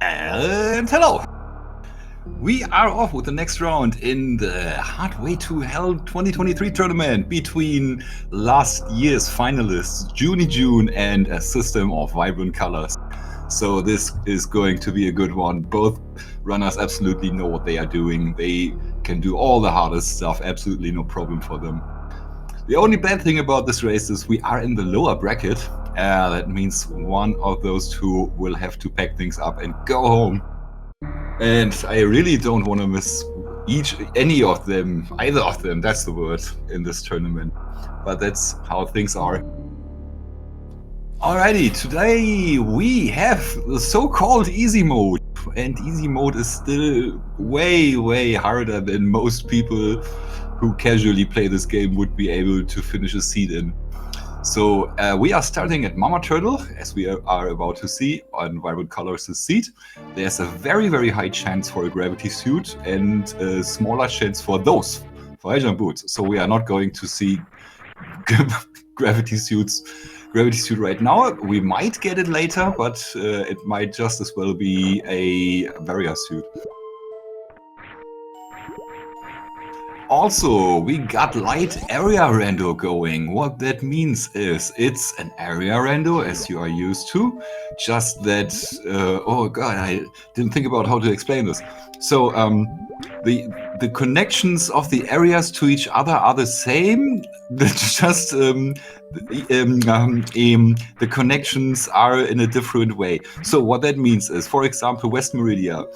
And hello! We are off with the next round in the Hardway to Hell 2023 tournament between last year's finalists jooniejoone and a system of vibrant colors. So this is going to be a good one. Both runners absolutely know what they are doing. They can do all the hardest stuff, absolutely no problem for them. The only bad thing about this race is we are in the lower bracket. That means one of those two will have to pack things up and go home. And I really don't want to miss either of them, that's the word, in this tournament. But that's how things are. Alrighty, today we have the so-called easy mode. And easy mode is still way, way harder than most people who casually play this game would be able to finish a seed in. So we are starting at Mama Turtle, as we are about to see on Vibrant Colors' seed. There's a very, very high chance for a gravity suit and a smaller chance for those, for high jump boots. So we are not going to see gravity suit right now. We might get it later, but it might just as well be a barrier suit. Also, we got light area rando going. What that means is it's an area rando as you are used to, just that, oh god, I didn't think about how to explain this. So the connections of the areas to each other are the same, just the connections are in a different way. So what that means is, for example, West Meridia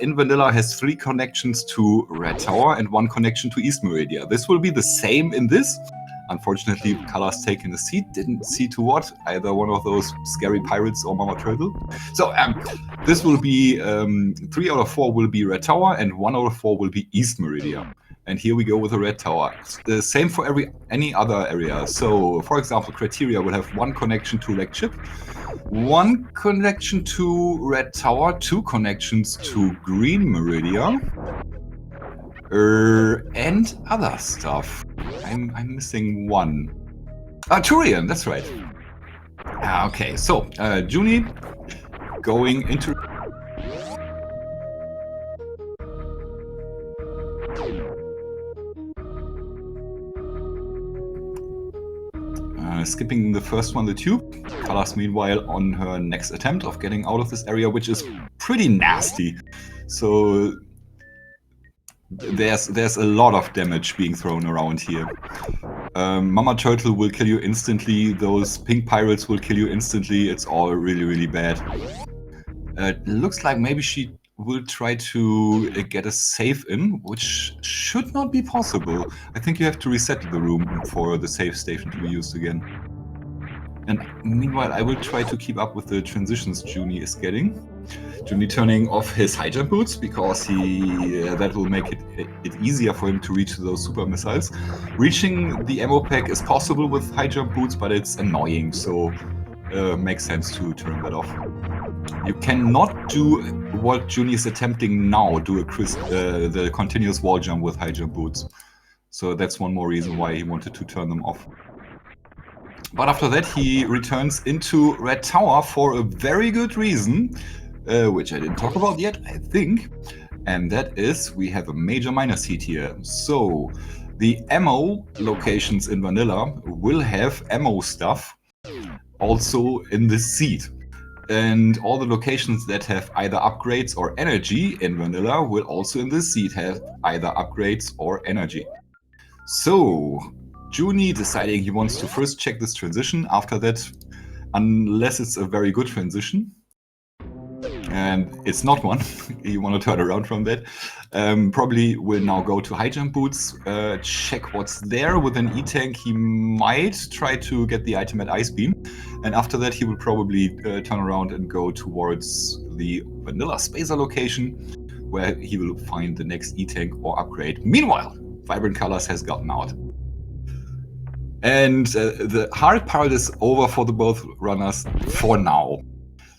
in vanilla has 3 connections to Red Tower and 1 connection to East Meridia. This will be the same in this. Unfortunately, Colors taken a seat, didn't see to what, either one of those scary pirates or Mama Turtle. So this will be 3 out of 4 will be Red Tower and 1 out of 4 will be East Meridia. And here we go with the Red Tower. The same for any other area. So, for example, Criteria will have 1 connection to Lake Chip, 1 connection to Red Tower, 2 connections to Green Meridia, and other stuff. I'm missing 1. Turian, that's right. Okay, so Joonie going into. Skipping the first one, the tube. Colors, meanwhile, on her next attempt of getting out of this area, which is pretty nasty. So there's a lot of damage being thrown around here. Mama Turtle will kill you instantly. Those pink pirates will kill you instantly. It's all really, really bad. It looks like maybe she will try to get a save in, which should not be possible. I think you have to reset the room for the save station to be used again. And meanwhile, I will try to keep up with the transitions Joonie is getting. Joonie turning off his high jump boots because that will make it easier for him to reach those super missiles. Reaching the ammo pack is possible with high jump boots, but it's annoying, so makes sense to turn that off. You cannot do what Joonie is attempting now, do the continuous wall jump with high jump boots. So that's one more reason why he wanted to turn them off. But after that, he returns into Red Tower for a very good reason, which I didn't talk about yet, I think. And that is, we have a major minor seed here. So the ammo locations in vanilla will have ammo stuff also in this seed. And all the locations that have either upgrades or energy in vanilla will also in this seed have either upgrades or energy. So Joonie deciding he wants to first check this transition. After that, unless it's a very good transition, and it's not one, you want to turn around from that, probably will now go to high jump boots, check what's there with an E-tank. He might try to get the item at Ice Beam, and after that he will probably turn around and go towards the vanilla spacer location, where he will find the next E-tank or upgrade. Meanwhile, Vibrant Colors has gotten out. And the hard part is over for the both runners for now.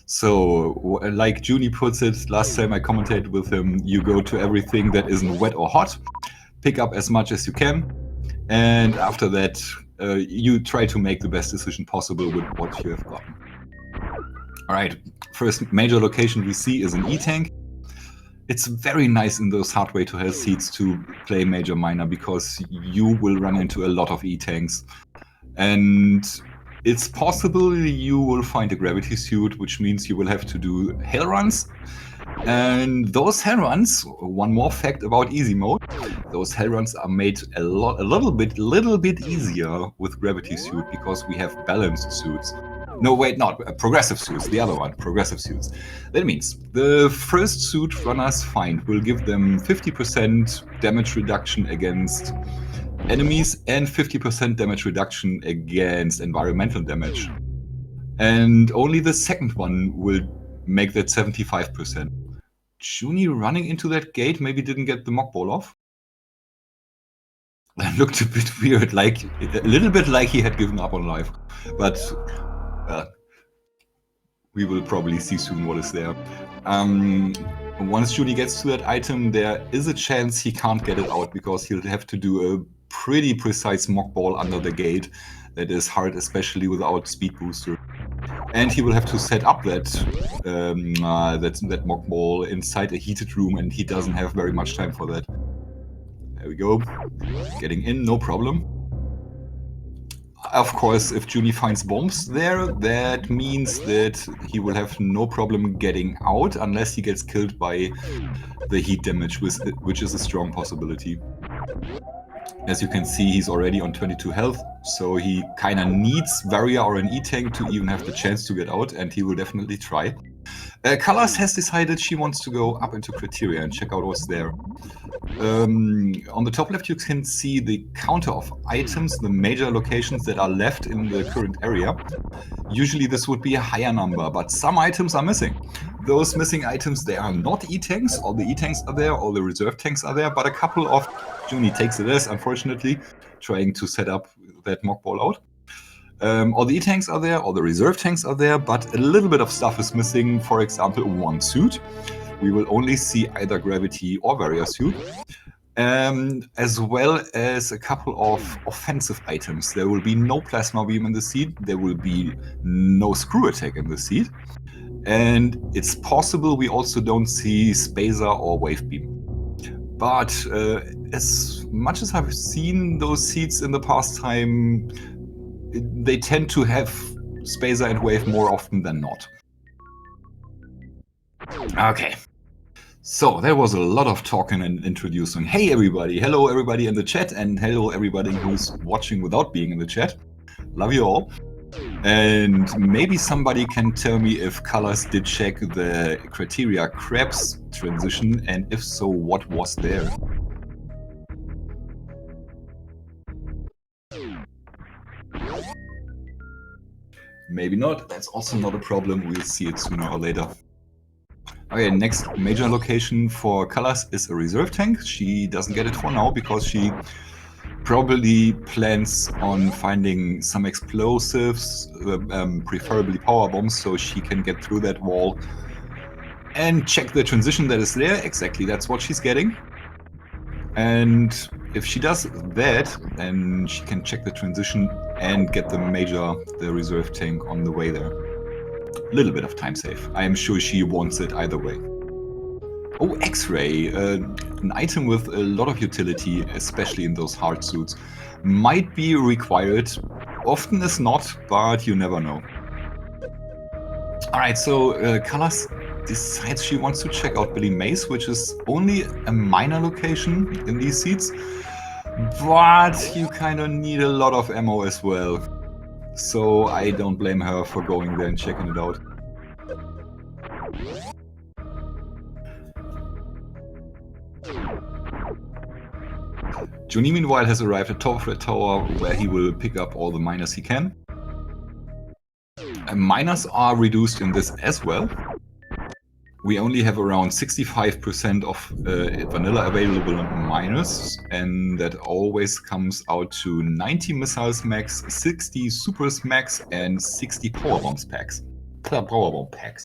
So, like Joonie puts it, last time I commentated with him, you go to everything that isn't wet or hot, pick up as much as you can, and after that, you try to make the best decision possible with what you have gotten. All right, First major location we see is an E-tank. It's very nice in those hardway to hell seats to play Major Minor because you will run into a lot of E-tanks. And it's possible you will find a gravity suit, which means you will have to do hell runs. And those hell runs, one more fact about easy mode, those hell runs are made a little bit easier with gravity suit because we have balanced suits. No, wait, not progressive suits, the other one, progressive suits. That means the first suit runners find will give them 50% damage reduction against enemies and 50% damage reduction against environmental damage. And only the second one will make that 75%. Joonie running into that gate maybe didn't get the mock ball off. That looked a bit weird, like a little bit like he had given up on life. But we will probably see soon what is there. Once Joonie gets to that item, there is a chance he can't get it out because he'll have to do a pretty precise mock ball under the gate. That is hard, especially without speed booster. And he will have to set up that mock ball inside a heated room, and he doesn't have very much time for that. There we go. Getting in, no problem. Of course, if Joonie finds bombs there, that means that he will have no problem getting out unless he gets killed by the heat damage, which is a strong possibility. As you can see, he's already on 22 health, so he kinda needs Varia or an E-tank to even have the chance to get out, and he will definitely try. Colors has decided she wants to go up into Criteria and check out what's there. On the top left you can see the counter of items, the major locations that are left in the current area. Usually this would be a higher number, but some items are missing. Those missing items, they are not E-tanks. All the E-tanks are there, all the reserve tanks are there, but a couple of Joonie takes it as, unfortunately, trying to set up that mock ball out. All the E-tanks are there, all the reserve tanks are there, but a little bit of stuff is missing. For example, one suit. We will only see either Gravity or Varia suit. As well as a couple of offensive items. There will be no Plasma Beam in the seat, there will be no Screw Attack in the seat. And it's possible we also don't see Spacer or Wave Beam. But as much as I've seen those seats in the past time, they tend to have Spacer and Wave more often than not. Okay. So there was a lot of talking and introducing. Hey everybody, hello everybody in the chat, and hello everybody who's watching without being in the chat. Love you all. And maybe somebody can tell me if Colors did check the Criteria Crabs transition, and if so, what was there? Maybe not, that's also not a problem, we'll see it sooner or later. Okay, next major location for Colors is a reserve tank. She doesn't get it for now because she probably plans on finding some explosives, preferably power bombs, so she can get through that wall and check the transition that is there. Exactly, that's what she's getting. And if she does that, then she can check the transition and get the reserve tank on the way there. A little bit of time save. I am sure she wants it either way. Oh, X-ray, an item with a lot of utility, especially in those hard suits, might be required. Often is not, but you never know. Alright, so Colors decides she wants to check out Billy Mays, which is only a minor location in these seats, but you kind of need a lot of ammo as well. So I don't blame her for going there and checking it out. Joonie, meanwhile, has arrived at top of the tower, where he will pick up all the miners he can. Miners are reduced in this as well. We only have around 65% of vanilla available miners, and that always comes out to 90 missiles max, 60 supers max, and 60 powerbombs packs. Powerbomb packs.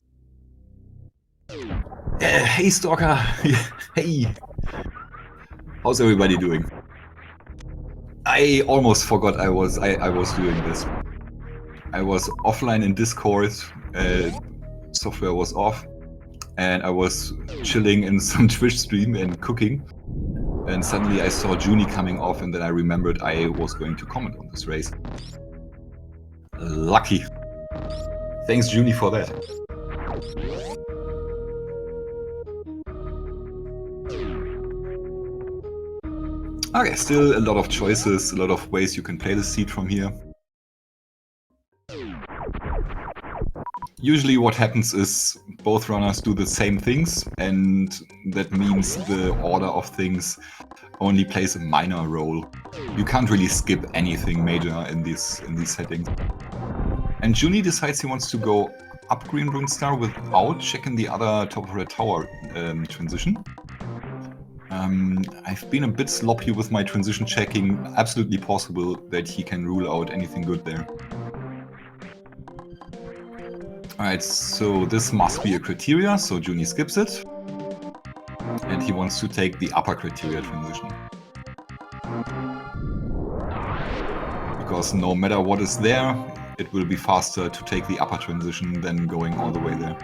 Hey Stalker! Hey! How's everybody doing? I almost forgot I was doing this. I was offline in Discord, software was off, and I was chilling in some Twitch stream and cooking, and suddenly I saw Joonie coming off, and then I remembered I was going to comment on this race. Lucky. Thanks, Joonie, for that. Okay, still a lot of choices, a lot of ways you can play the seed from here. Usually what happens is both runners do the same things, and that means the order of things only plays a minor role. You can't really skip anything major in these settings. And Joonie decides he wants to go up Green Rune Star without checking the other top of red tower transition. I've been a bit sloppy with my transition checking. Absolutely possible that he can rule out anything good there. Alright, so this must be a criteria, so Joonie skips it. And he wants to take the upper criteria transition. Because no matter what is there, it will be faster to take the upper transition than going all the way there.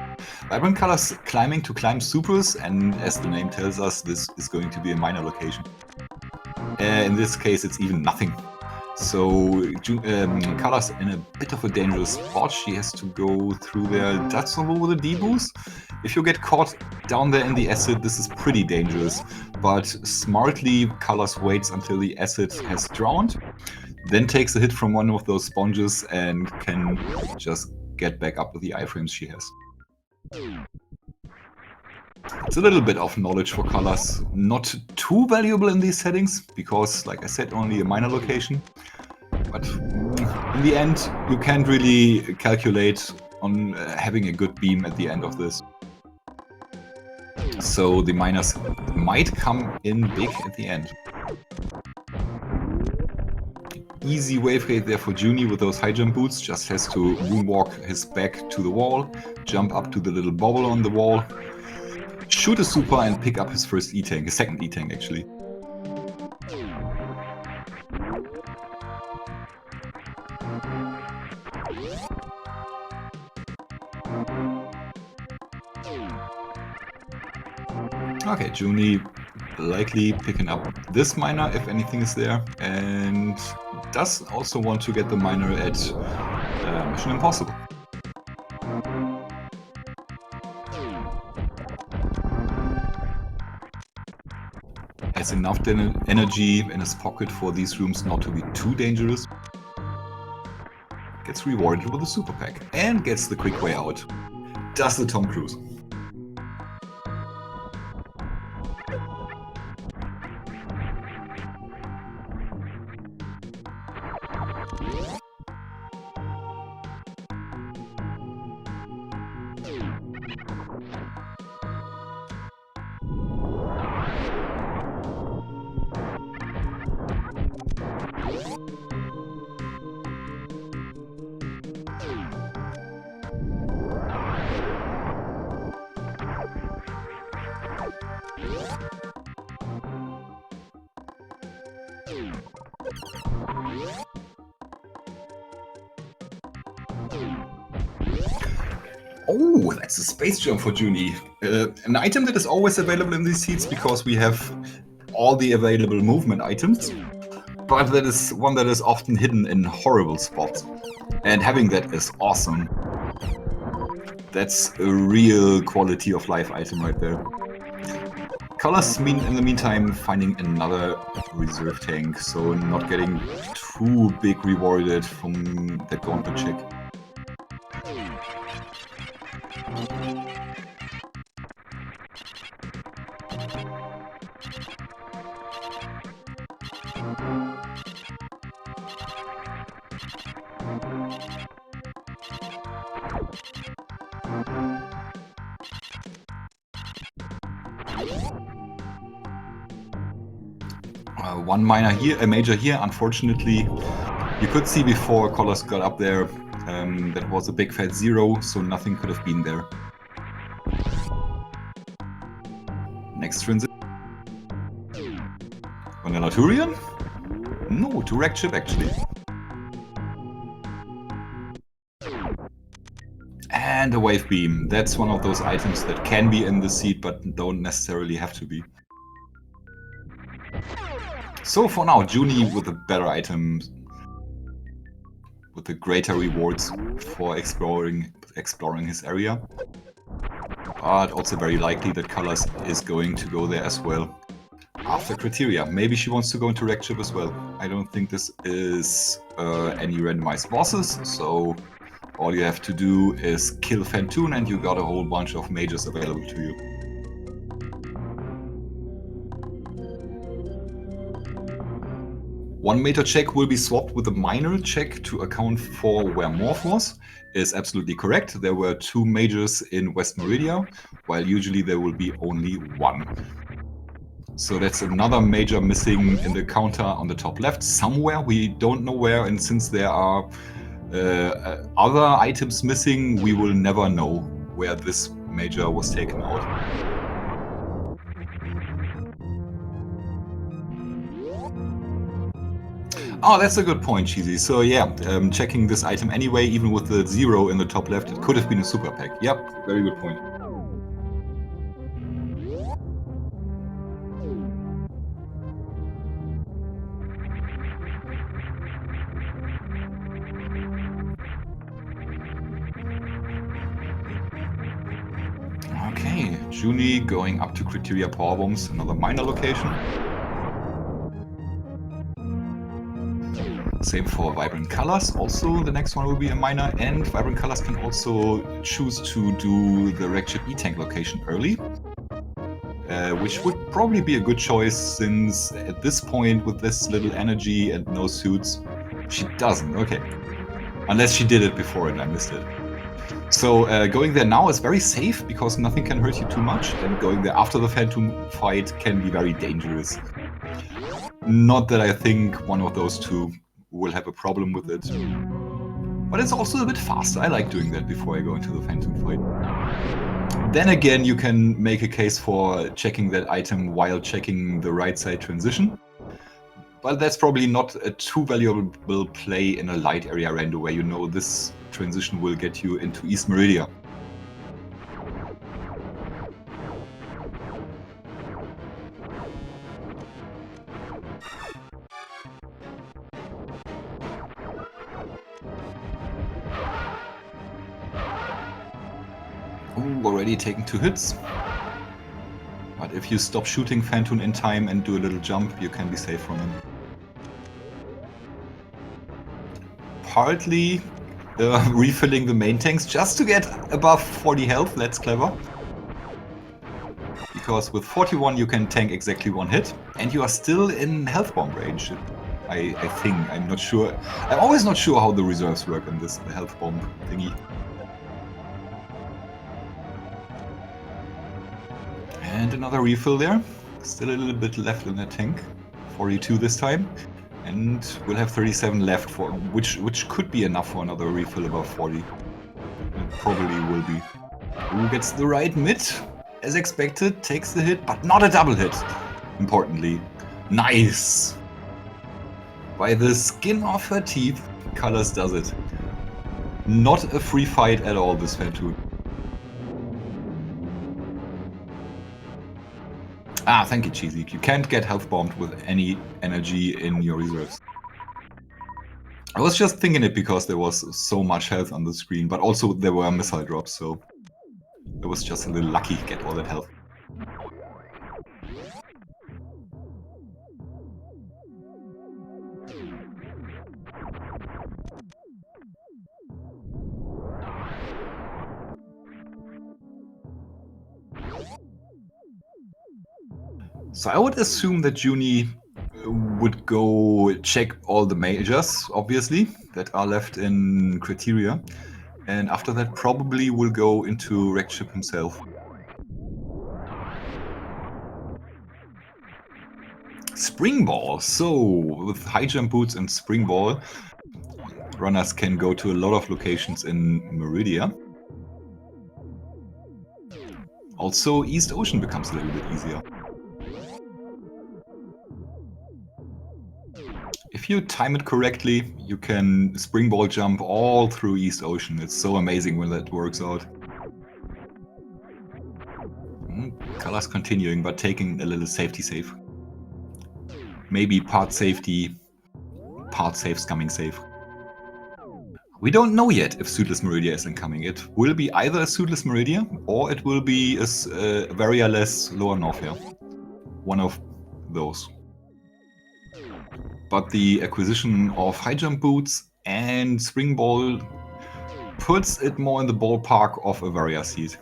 Vibrant Colors climbing to climb Supers, and as the name tells us, this is going to be a minor location. In this case, it's even nothing. So Colors in a bit of a dangerous spot. She has to go through there. That's with a D-boost. If you get caught down there in the acid, this is pretty dangerous. But smartly, Colors waits until the acid has drowned, then takes a hit from one of those sponges and can just get back up with the iframes she has. It's a little bit of knowledge for Colors, not too valuable in these settings, because, like I said, only a minor location. But in the end, you can't really calculate on having a good beam at the end of this. So the minors might come in big at the end. Easy wave rate there for Joonie with those high jump boots. Just has to moonwalk his back to the wall, jump up to the little bubble on the wall, shoot a super and pick up his first E-tank, his second E-tank actually. Okay, Joonie likely picking up this miner if anything is there, and does also want to get the miner at Mission Impossible. Has enough energy in his pocket for these rooms not to be too dangerous. Gets rewarded with a super pack and gets the quick way out. Does the Tom Cruise. Oh, that's a space jump for Joonie. An item that is always available in these seats because we have all the available movement items, but that is one that is often hidden in horrible spots. And having that is awesome. That's a real quality of life item right there. Colors mean in the meantime finding another reserve tank, so not getting too big rewarded from that gauntlet check. One minor here, a major here, unfortunately. You could see before Colors got up there, that was a big fat zero, so nothing could have been there. Next transition. Vanilla Turian? No, to wreck chip actually. And a wave beam. That's one of those items that can be in the seed, but don't necessarily have to be. So for now, Junie with the better items, with the greater rewards for exploring his area. But also very likely that Colors is going to go there as well. After Criteria, maybe she wants to go into Wreck Ship as well. I don't think this is any randomized bosses, so all you have to do is kill Fantoon and you got a whole bunch of mages available to you. One major check will be swapped with a minor check to account for where Morph was. Is absolutely correct. There were 2 majors in West Meridia, while usually there will be only 1. So that's another major missing in the counter on the top left somewhere. We don't know where, and since there are other items missing, we will never know where this major was taken out. Oh, that's a good point, Cheesy. So yeah, checking this item anyway, even with the 0 in the top left, it could have been a super pack. Yep, very good point. Okay, Junie going up to Criteria Power Bombs, another minor location. Same for Vibrant Colors, also the next one will be a minor, and Vibrant Colors can also choose to do the Wreck Ship E-Tank location early. Which would probably be a good choice, since at this point, with this little energy and no suits, she doesn't. Okay. Unless she did it before and I missed it. So going there now is very safe, because nothing can hurt you too much, and going there after the Phantom fight can be very dangerous. Not that I think one of those two will have a problem with it. But it's also a bit faster. I like doing that before I go into the Phantom fight. Then again, you can make a case for checking that item while checking the right side transition. But that's probably not a too valuable play in a light area rando where you know this transition will get you into East Meridia. Ooh, already taking 2 hits. But if you stop shooting Phantoon in time and do a little jump, you can be safe from him. Partly refilling the main tanks just to get above 40 health, that's clever. Because with 41 you can tank exactly 1 hit, and you are still in health bomb range. I think, I'm not sure. I'm always not sure how the reserves work on this health bomb thingy. And another refill there. Still a little bit left in that tank. 42 this time. And we'll have 37 left, for which could be enough for another refill above 40. It probably will be. Who gets the right mid? As expected, takes the hit, but not a double hit. Importantly. Nice! By the skin of her teeth, Colors does it. Not a free fight at all, this Phantoon. Ah, thank you, Cheesy. You can't get health bombed with any energy in your reserves. I was just thinking it because there was so much health on the screen, but also there were missile drops, so it was just a little lucky to get all that health. So I would assume that Junie would go check all the majors, obviously, that are left in Criteria. And after that probably will go into Wreck Ship himself. Spring Ball. So with high jump boots and Spring Ball, runners can go to a lot of locations in Meridia. Also, East Ocean becomes a little bit easier. If you time it correctly, you can spring ball jump all through East Ocean. It's so amazing when that works out. Colors continuing, but taking a little safety save. Maybe part safety, part safe, scumming safe. We don't know yet if Suitless Meridia is incoming. It will be either a Suitless Meridia or it will be a Varia-less Lower Norfair. One of those. But the acquisition of high jump boots and spring ball puts it more in the ballpark of a Varia seed.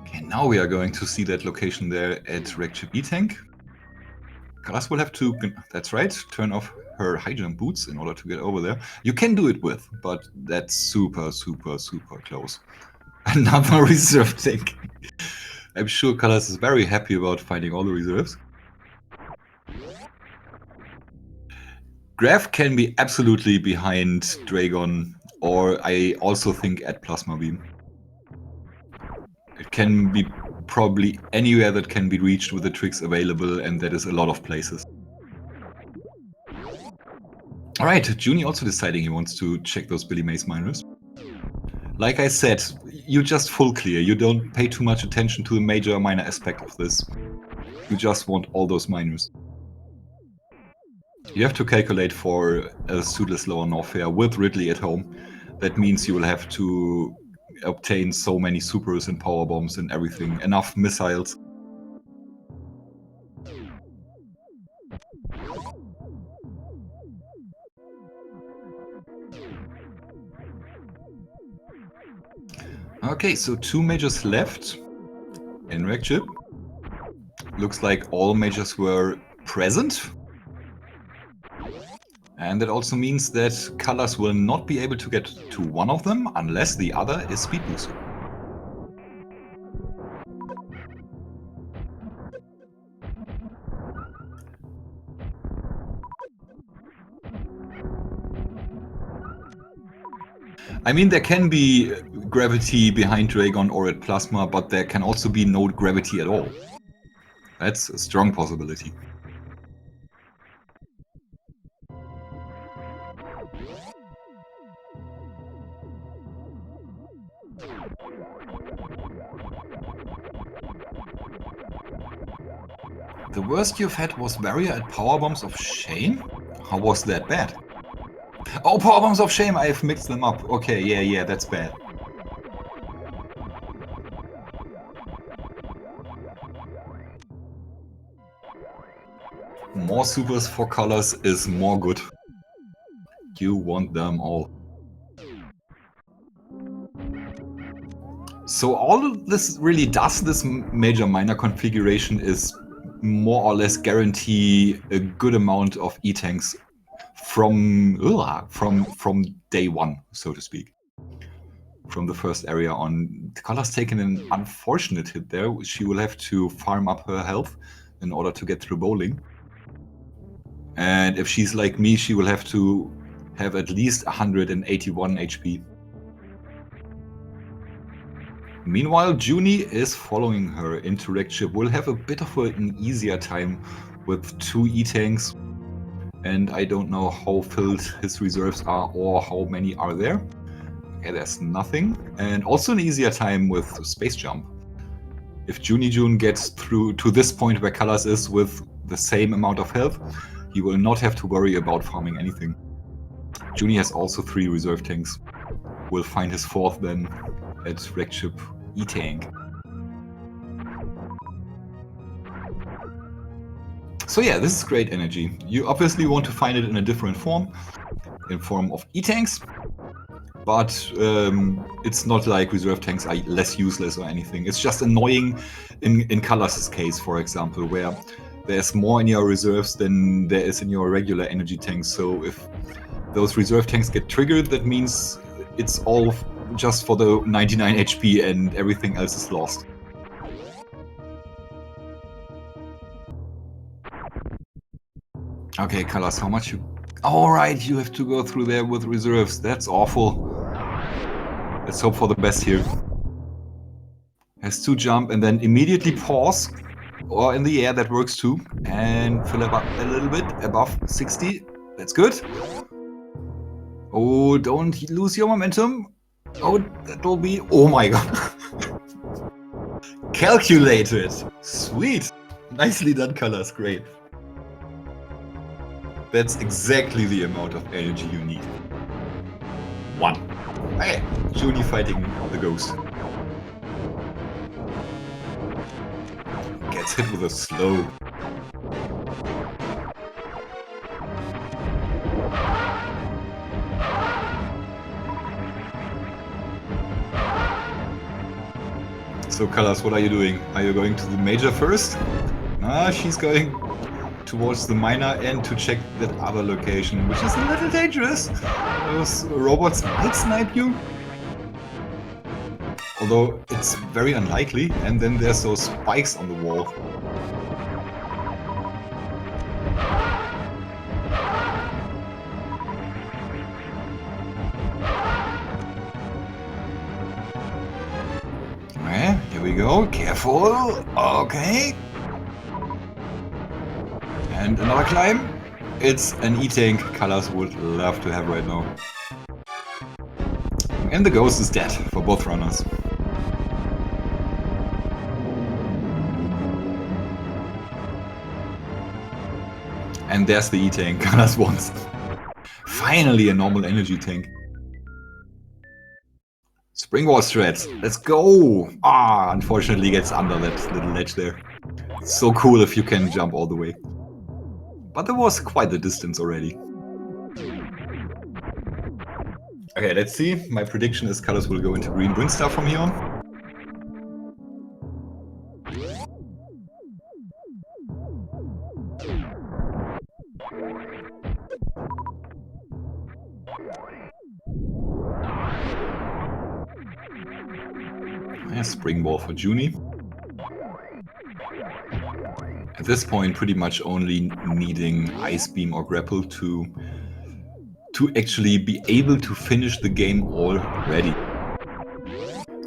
Okay, now we are going to see that location there at Wreckchip E-Tank. Karas will have to, that's right, turn off her high jump boots in order to get over there. You can do it with, but that's super, super, super close. Another reserve tank. I'm sure Kalas is very happy about finding all the reserves. Graf can be absolutely behind Dragon, or I also think at Plasma Beam. It can be probably anywhere that can be reached with the tricks available, and that is a lot of places. Alright, Joonie also deciding he wants to check those Billy Mays miners. Like I said, you just full clear. You don't pay too much attention to the major minor aspect of this. You just want all those miners. You have to calculate for a Suitless Lower Norfair with Ridley at home. That means you will have to obtain so many supers and power bombs and everything, enough missiles. Okay, so 2 majors left in Wreckchip. Looks like all majors were present. And that also means that Colors will not be able to get to one of them unless the other is speed boosted. I mean, there can be gravity behind Dragon or at Plasma, but there can also be no gravity at all. That's a strong possibility. The worst you've had was Varia at Power Bombs of Shame? How was that bad? Oh, Power Bombs of Shame, I've mixed them up. Okay, yeah, that's bad. More supers for Colors is more good. You want them all. So all this really does, this major minor configuration, is more or less guarantee a good amount of E-tanks from day one, so to speak. From the first area on. Color's taken an unfortunate hit there. She will have to farm up her health in order to get through bowling. And if she's like me, she will have to have at least 181 HP. Meanwhile, Joonie is following her into Wreckchip. Will have a bit of an easier time with 2 E-tanks. And I don't know how filled his reserves are or how many are there. Okay, there's nothing. And also an easier time with Space Jump. If jooniejoone gets through to this point where Colors is with the same amount of health, he will not have to worry about farming anything. Joonie has also 3 reserve tanks. Will find his 4th then at Wreckchip E-Tank. So yeah, this is great energy. You obviously want to find it in a different form, in form of E-Tanks, but it's not like reserve tanks are less useless or anything. It's just annoying in Colors' case, for example, where there's more in your reserves than there is in your regular energy tanks. So if those reserve tanks get triggered, that means it's all just for the 99 HP and everything else is lost. Okay, Colors, how much you... Alright, you have to go through there with reserves. That's awful. Let's hope for the best here. Has to jump and then immediately pause. Or in the air, that works too. And fill up a little bit above 60. That's good. Oh, don't lose your momentum. Oh, that will be... Oh my god. Calculated. Sweet. Nicely done, Colors. Great. That's exactly the amount of energy you need. 1. Hey, Joonie fighting the ghost. Gets hit with a slow. So Colors, what are you doing? Are you going to the major first? Ah, she's going towards the minor and to check that other location, which is a little dangerous. Those robots might snipe you. Although it's very unlikely, and then there's those spikes on the wall. Okay, here we go, careful, okay. And another climb. It's an E-Tank Colors would love to have right now. And the ghost is dead for both runners. And there's the E-Tank Colors wants. Finally a normal energy tank. Springboard strats, let's go! Ah, unfortunately gets under that little ledge there. It's so cool if you can jump all the way. But there was quite the distance already. Okay, let's see. My prediction is Colors will go into green Brinstar from here on. Springboard for Joonie. At this point, pretty much only needing Ice Beam or Grapple to actually be able to finish the game already.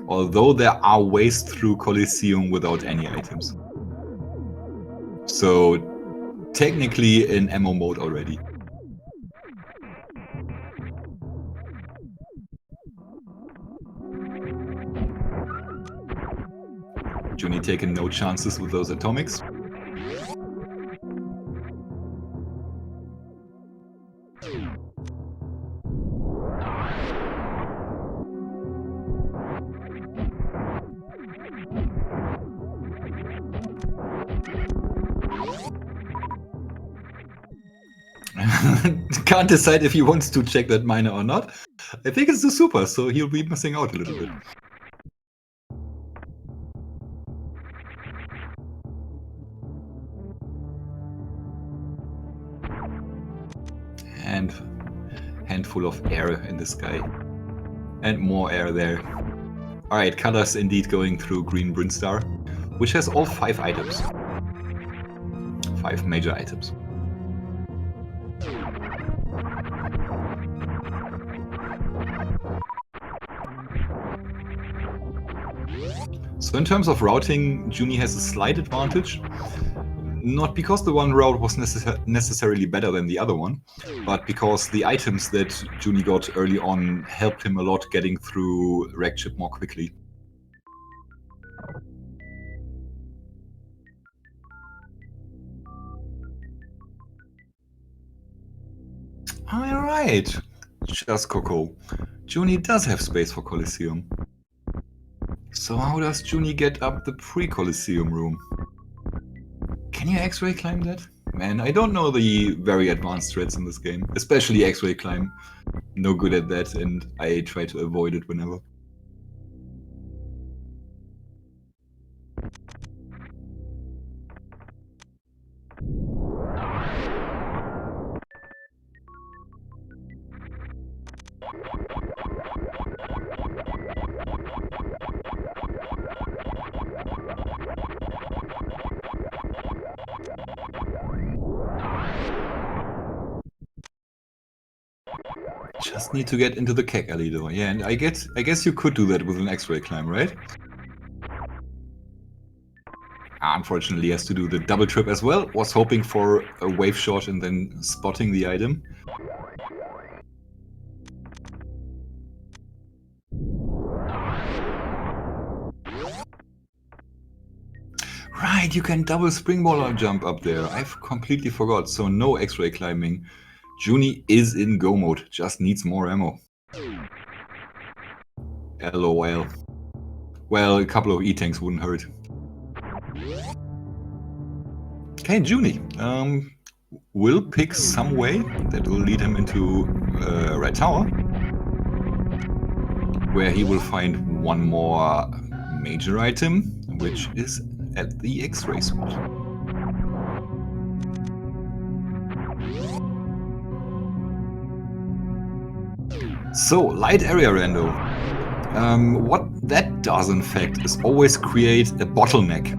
Although there are ways through Coliseum without any items. So technically in ammo mode already. Joonie taking no chances with those atomics. Can't decide if he wants to check that miner or not. I think it's the super, so he'll be missing out a little bit. And handful of air in the sky. And more air there. Alright, Colors indeed going through green Brinstar, which has all 5 items. 5 major items. So in terms of routing, Joonie has a slight advantage. Not because the one route was necessarily better than the other one, but because the items that Joonie got early on helped him a lot getting through Wreck Chip more quickly. Alright, just Coco. Joonie does have space for Coliseum. So how does Joonie get up the pre-Coliseum room? Can you X-ray climb that? Man, I don't know the very advanced threats in this game. Especially X-ray climb. No good at that, and I try to avoid it whenever. Just need to get into the keg alley though. Yeah, and I guess you could do that with an X-ray climb, right? Unfortunately, has to do the double trip as well. Was hoping for a wave shot and then spotting the item. Right, you can double springballer jump up there. I've completely forgot. So no X-ray climbing. Joonie is in go mode. Just needs more ammo. LOL. Well, a couple of E-tanks wouldn't hurt. Okay, Joonie will pick some way that will lead him into Red Tower, where he will find one more major item, which is at the X-ray spot. So, light area rando. What that does, in fact, is always create a bottleneck.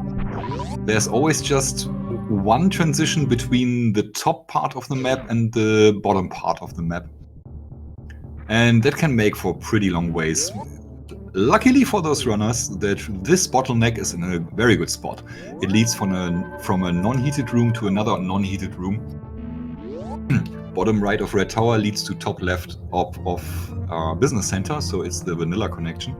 There's always just one transition between the top part of the map and the bottom part of the map. And that can make for pretty long ways. Luckily for those runners, that this bottleneck is in a very good spot. It leads from a non-heated room to another non-heated room. Bottom right of Red Tower leads to top left of Business Center, so it's the vanilla connection.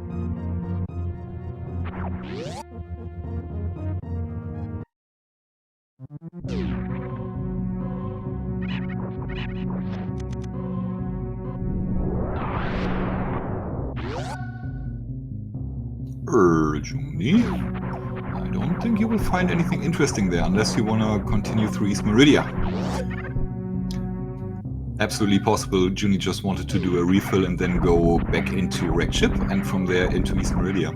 Joonie, I don't think you will find anything interesting there unless you want to continue through East Meridia. Absolutely possible Joonie just wanted to do a refill and then go back into Wrecked Ship and from there into East Meridia.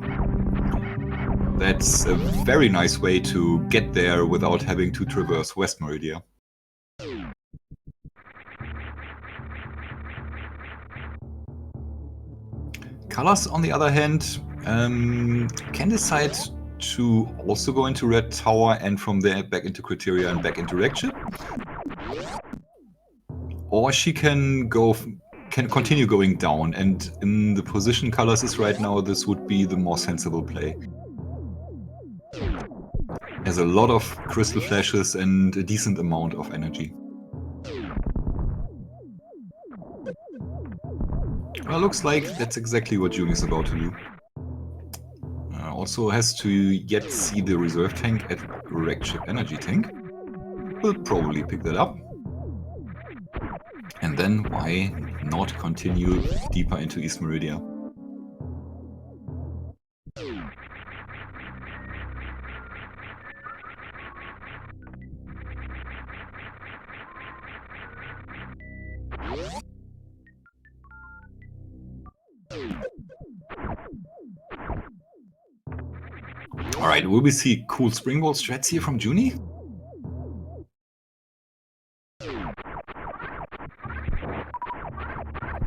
That's a very nice way to get there without having to traverse West Meridia. Colors, on the other hand, can decide to also go into Red Tower and from there back into Criteria and back into Wrecked Ship. Or she can continue going down, and in the position Colors is right now, this would be the more sensible play. Has a lot of crystal flashes and a decent amount of energy. Well, looks like that's exactly what Joonie's about to do. Also has to yet see the reserve tank at Wrecked Ship Energy Tank. Will probably pick that up. And then why not continue deeper into East Meridia? Alright, will we see cool springboard strats here from Joonie?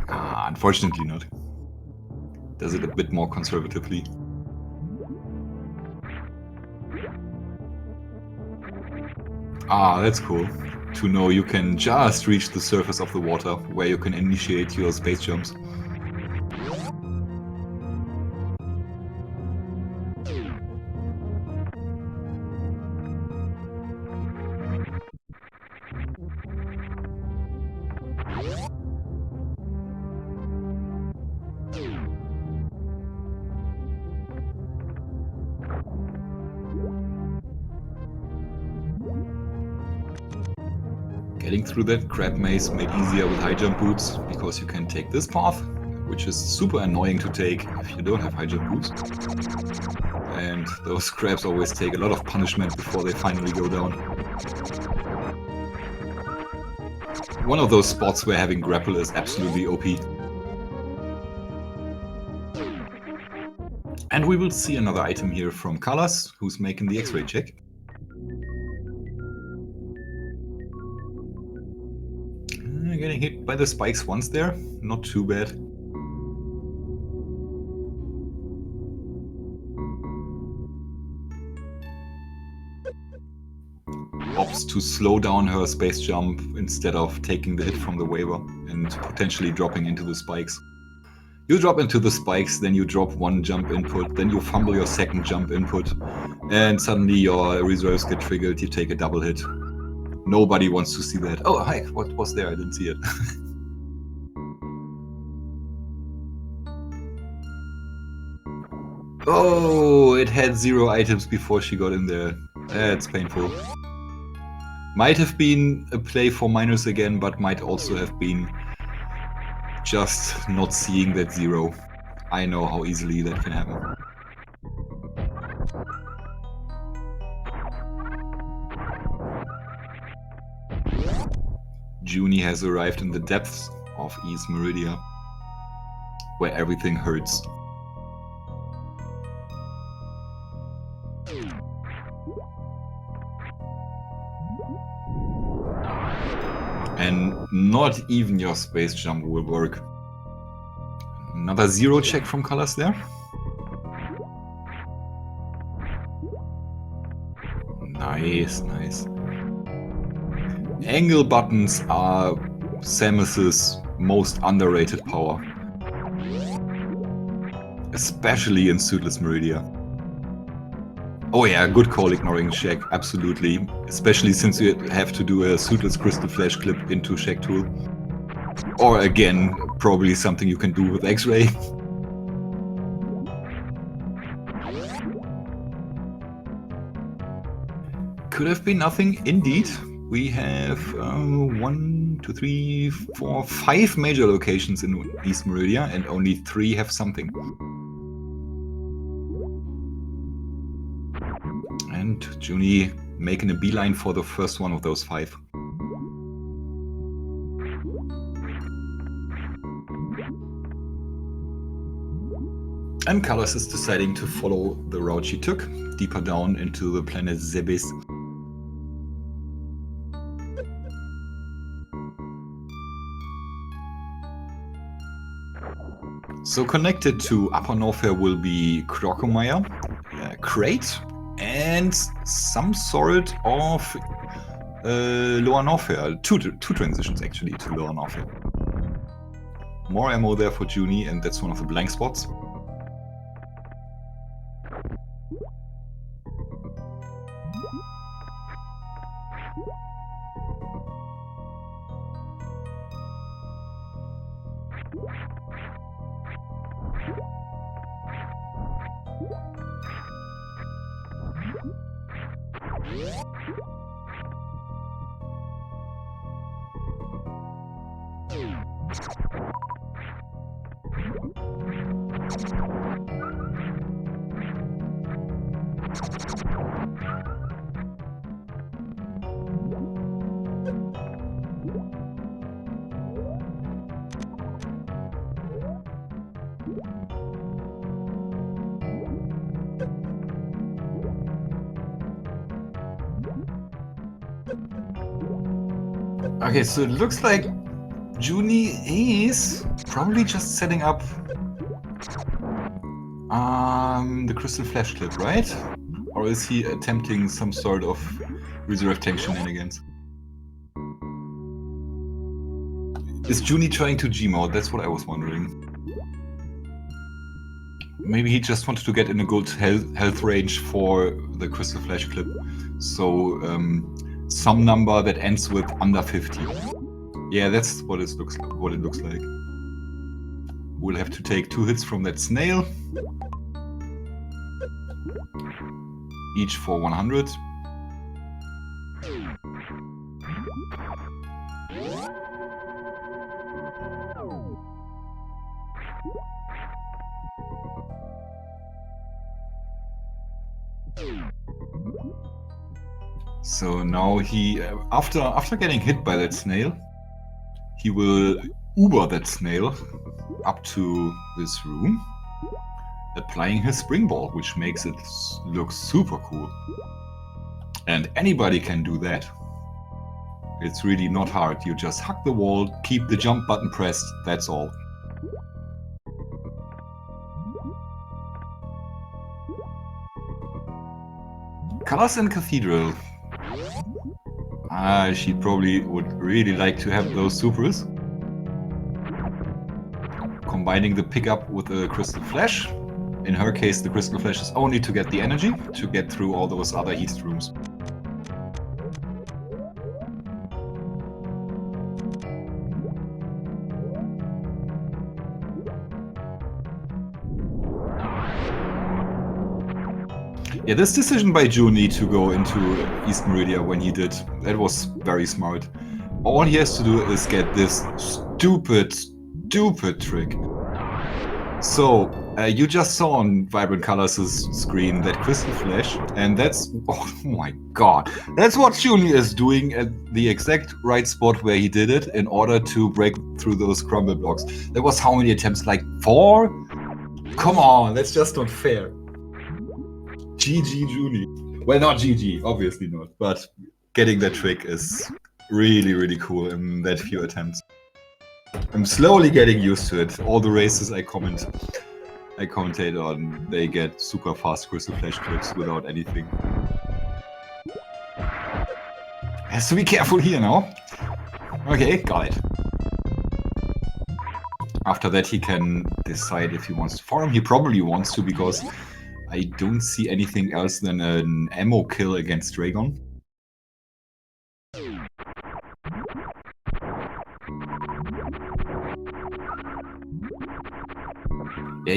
Unfortunately not. Does it a bit more conservatively. That's cool. To know you can just reach the surface of the water, where you can initiate your space jumps. Getting through that crab maze made easier with high jump boots, because you can take this path, which is super annoying to take if you don't have high jump boots. And those crabs always take a lot of punishment before they finally go down. One of those spots where having grapple is absolutely OP. And we will see another item here from Colors, who's making the X-ray check. Getting hit by the spikes once there, not too bad. Opts to slow down her space jump instead of taking the hit from the waiver and potentially dropping into the spikes. You drop into the spikes, then you drop one jump input, then you fumble your second jump input, And suddenly your reserves get triggered, you take a double hit. Nobody wants to see that. Oh, hi, what was there? I didn't see it. Oh, it had 0 items before she got in there. That's painful. Might have been a play for minors again, but might also have been just not seeing that 0. I know how easily that can happen. Junie has arrived in the depths of East Meridia, where everything hurts. And not even your space jump will work. Another 0 check from Colors there. Nice, nice. Angle buttons are Samus's most underrated power. Especially in Suitless Meridia. Oh yeah, good call ignoring Shack, absolutely. Especially since you have to do a Suitless Crystal Flash clip into Shack Tool. Or again, probably something you can do with X-Ray. Could have been nothing, indeed. We have 1, 2, 3, 4, 5 major locations in East Meridia, and only 3 have something. And Junie making a beeline for the first one of those 5. And Colors is deciding to follow the route she took, deeper down into the planet Zebes. So connected to Upper Norfair will be Crocomire, Crate, and some sort of Lower Norfair. Two transitions actually to Lower Norfair. More ammo there for Junie, and that's one of the blank spots. Okay, so it looks like Junie is probably just setting up the Crystal Flash clip, right? Or is he attempting some sort of reserve tank shenanigans? Is Junie trying to Gmod? That's what I was wondering. Maybe he just wanted to get in a good health range for the Crystal Flash clip. So some number that ends with under 50. Yeah, that's what it looks like. We'll have to take 2 hits from that snail. Each for 100. So now he, after getting hit by that snail, he will Uber that snail up to this room, applying his spring ball, which makes it look super cool. And anybody can do that. It's really not hard. You just hug the wall, keep the jump button pressed, that's all. Colors and Cathedral. She probably would really like to have those supers. Combining the pickup with a Crystal Flash. In her case, the Crystal Flash is only to get the energy, to get through all those other East rooms. Yeah, this decision by Joonie to go into East Meridia when he did, that was very smart. All he has to do is get this stupid trick. So, you just saw on Vibrant Colors' screen that Crystal Flash, and that's, oh my god, that's what Joonie is doing at the exact right spot where he did it in order to break through those crumble blocks. There was how many attempts, like 4? Come on, that's just not fair. GG Joonie. Well, not GG, obviously not, but getting that trick is really cool in that few attempts. I'm slowly getting used to it. All the races I commentate on, they get super fast Crystal Flash trips without anything. Has to be careful here now. Okay, got it. After that he can decide if he wants to farm. He probably wants to, because I don't see anything else than an ammo kill against Dragon. Yeah,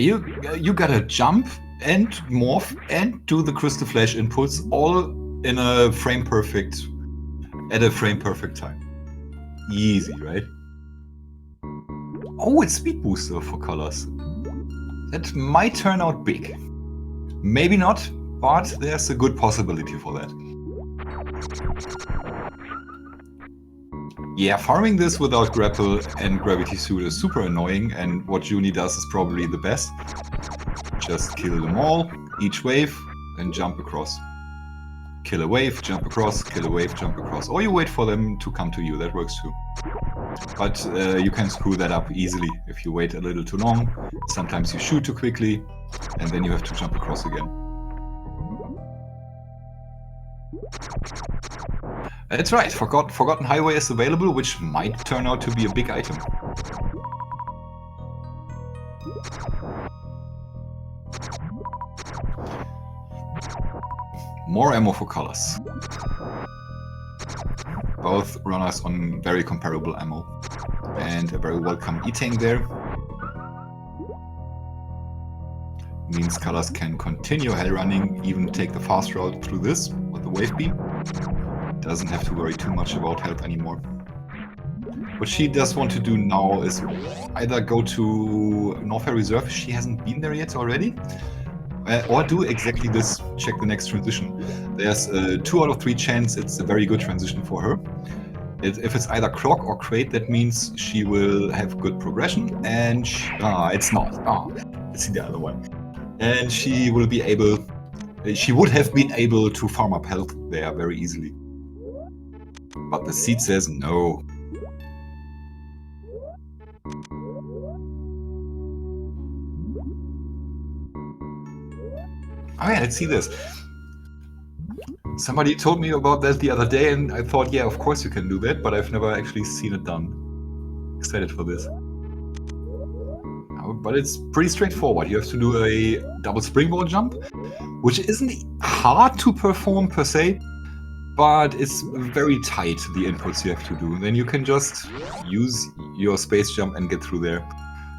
you gotta jump and morph and do the Crystal Flash inputs all in a frame perfect, at a frame perfect time. Easy, right? Oh, it's Speed Booster for colors. That might turn out big. Maybe not, but there's a good possibility for that. Yeah, farming this without grapple and gravity suit is super annoying, and what Joonie does is probably the best. Just kill them all, each wave, and jump across. Kill a wave, jump across, kill a wave, jump across. Or you wait for them to come to you, that works too. But you can screw that up easily if you wait a little too long. Sometimes you shoot too quickly, and then you have to jump across again. That's right, Forgotten Highway is available, which might turn out to be a big item. More ammo for colors. Both runners on very comparable ammo. And a very welcome E-Tank there. Means colors can continue hell running, even take the fast route through this with the wave beam. Doesn't have to worry too much about health anymore. What she does want to do now is either go to Norfair Reserve, she hasn't been there yet already, or do exactly this, check the next transition. There's a 2 out of 3 chance it's a very good transition for her. If it's either Croc or Crate, that means she will have good progression, and it's not. It's the other one. And she will be able, she would have been able to farm up health there very easily. But the seed says no. Oh yeah, let's see this. Somebody told me about that the other day, and I thought, yeah, of course you can do that, but I've never actually seen it done. Excited for this. But it's pretty straightforward. You have to do a double springboard jump, which isn't hard to perform per se, but it's very tight, the inputs you have to do. Then you can just use your space jump and get through there.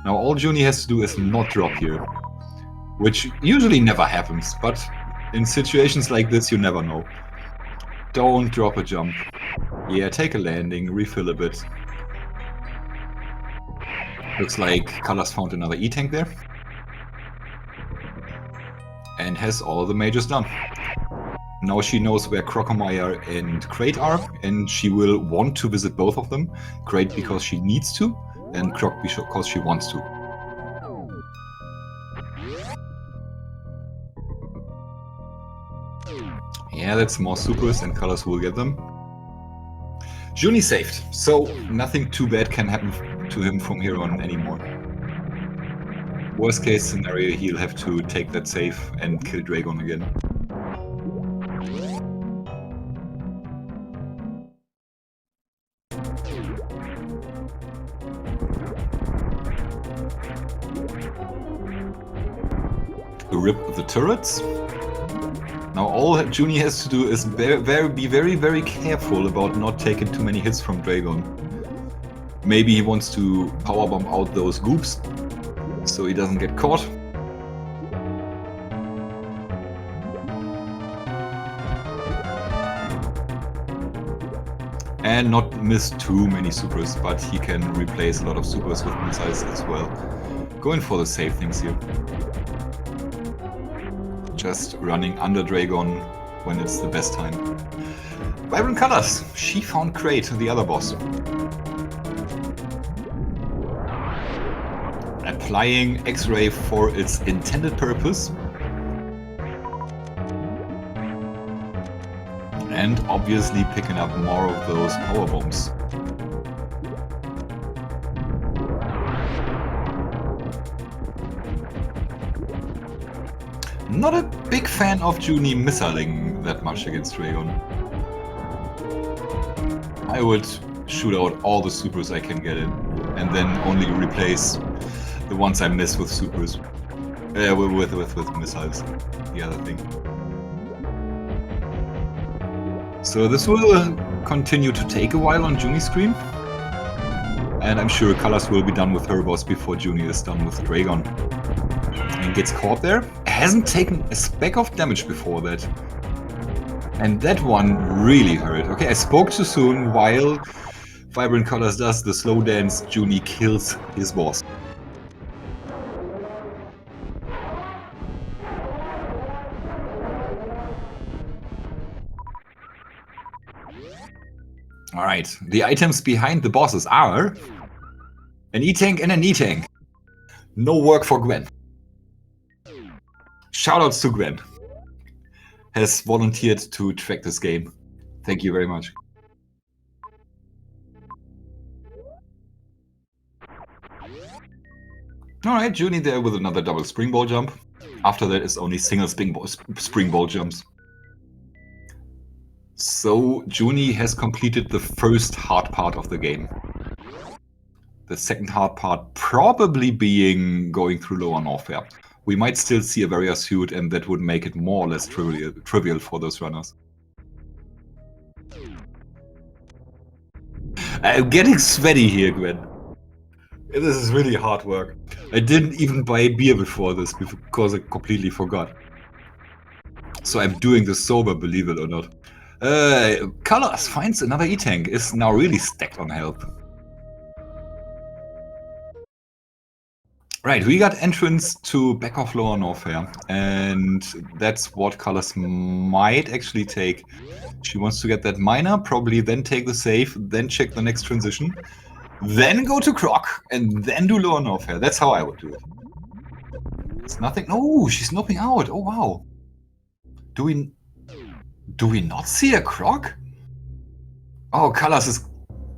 Now all Joonie has to do is not drop here, which usually never happens, but in situations like this you never know. Don't drop a jump. Yeah, take a landing, refill a bit. Looks like Colors found another E-Tank there. And has all the majors done. Now she knows where Crocomire and Crate are, and she will want to visit both of them. Crate because she needs to, and Croc because she wants to. Yeah, that's more supers, and Colors will get them. Joonie saved, so nothing too bad can happen to him from here on anymore. Worst case scenario, he'll have to take that save and kill Dragon again. rip the turrets. Now all Junie has to do is be very careful about not taking too many hits from Dragon. Maybe he wants to powerbomb out those goops, so he doesn't get caught. And not miss too many supers, but he can replace a lot of supers with missiles as well. Going for the safe things here. Just running under Dragon when it's the best time. Vibrant Colors! She found Crate, the other boss. Applying X-Ray for its intended purpose. And obviously picking up more of those power bombs. Not a big fan of Junie missiling that much against Dragon. I would shoot out all the supers I can get in, and then only replace the ones I miss with supers. With missiles. The other thing. So this will continue to take a while on Junie's screen. And I'm sure Colors will be done with her boss before Junie is done with Dragon. And gets caught there. Hasn't taken a speck of damage before that. And that one really hurt. Okay, I spoke too soon. While Vibrant Colors does the slow dance, Junie kills his boss. Alright, the items behind the bosses are an E-Tank and an E-Tank. No work for Gwen. Shoutouts to Gwen. Has volunteered to track this game. Thank you very much. Alright, Junie there with another double springball jump. After that is only single springball jumps. So Junie has completed the first hard part of the game. The second hard part probably being going through Lower Norfair. We might still see a Varia suit, and that would make it more or less trivial for those runners. I'm getting sweaty here, Gwen. This is really hard work. I didn't even buy beer before this because I completely forgot. So I'm doing this sober, believe it or not. Colors finds another E-Tank, is now really stacked on health. Right, we got entrance to back of Lower Norfair, and that's what Colors might actually take. She wants to get that miner, probably then take the save, then check the next transition, then go to Croc, and then do Lower Norfair. That's how I would do it. It's nothing. No, she's noping out. Oh wow. Do we not see a Croc? Oh, Colors is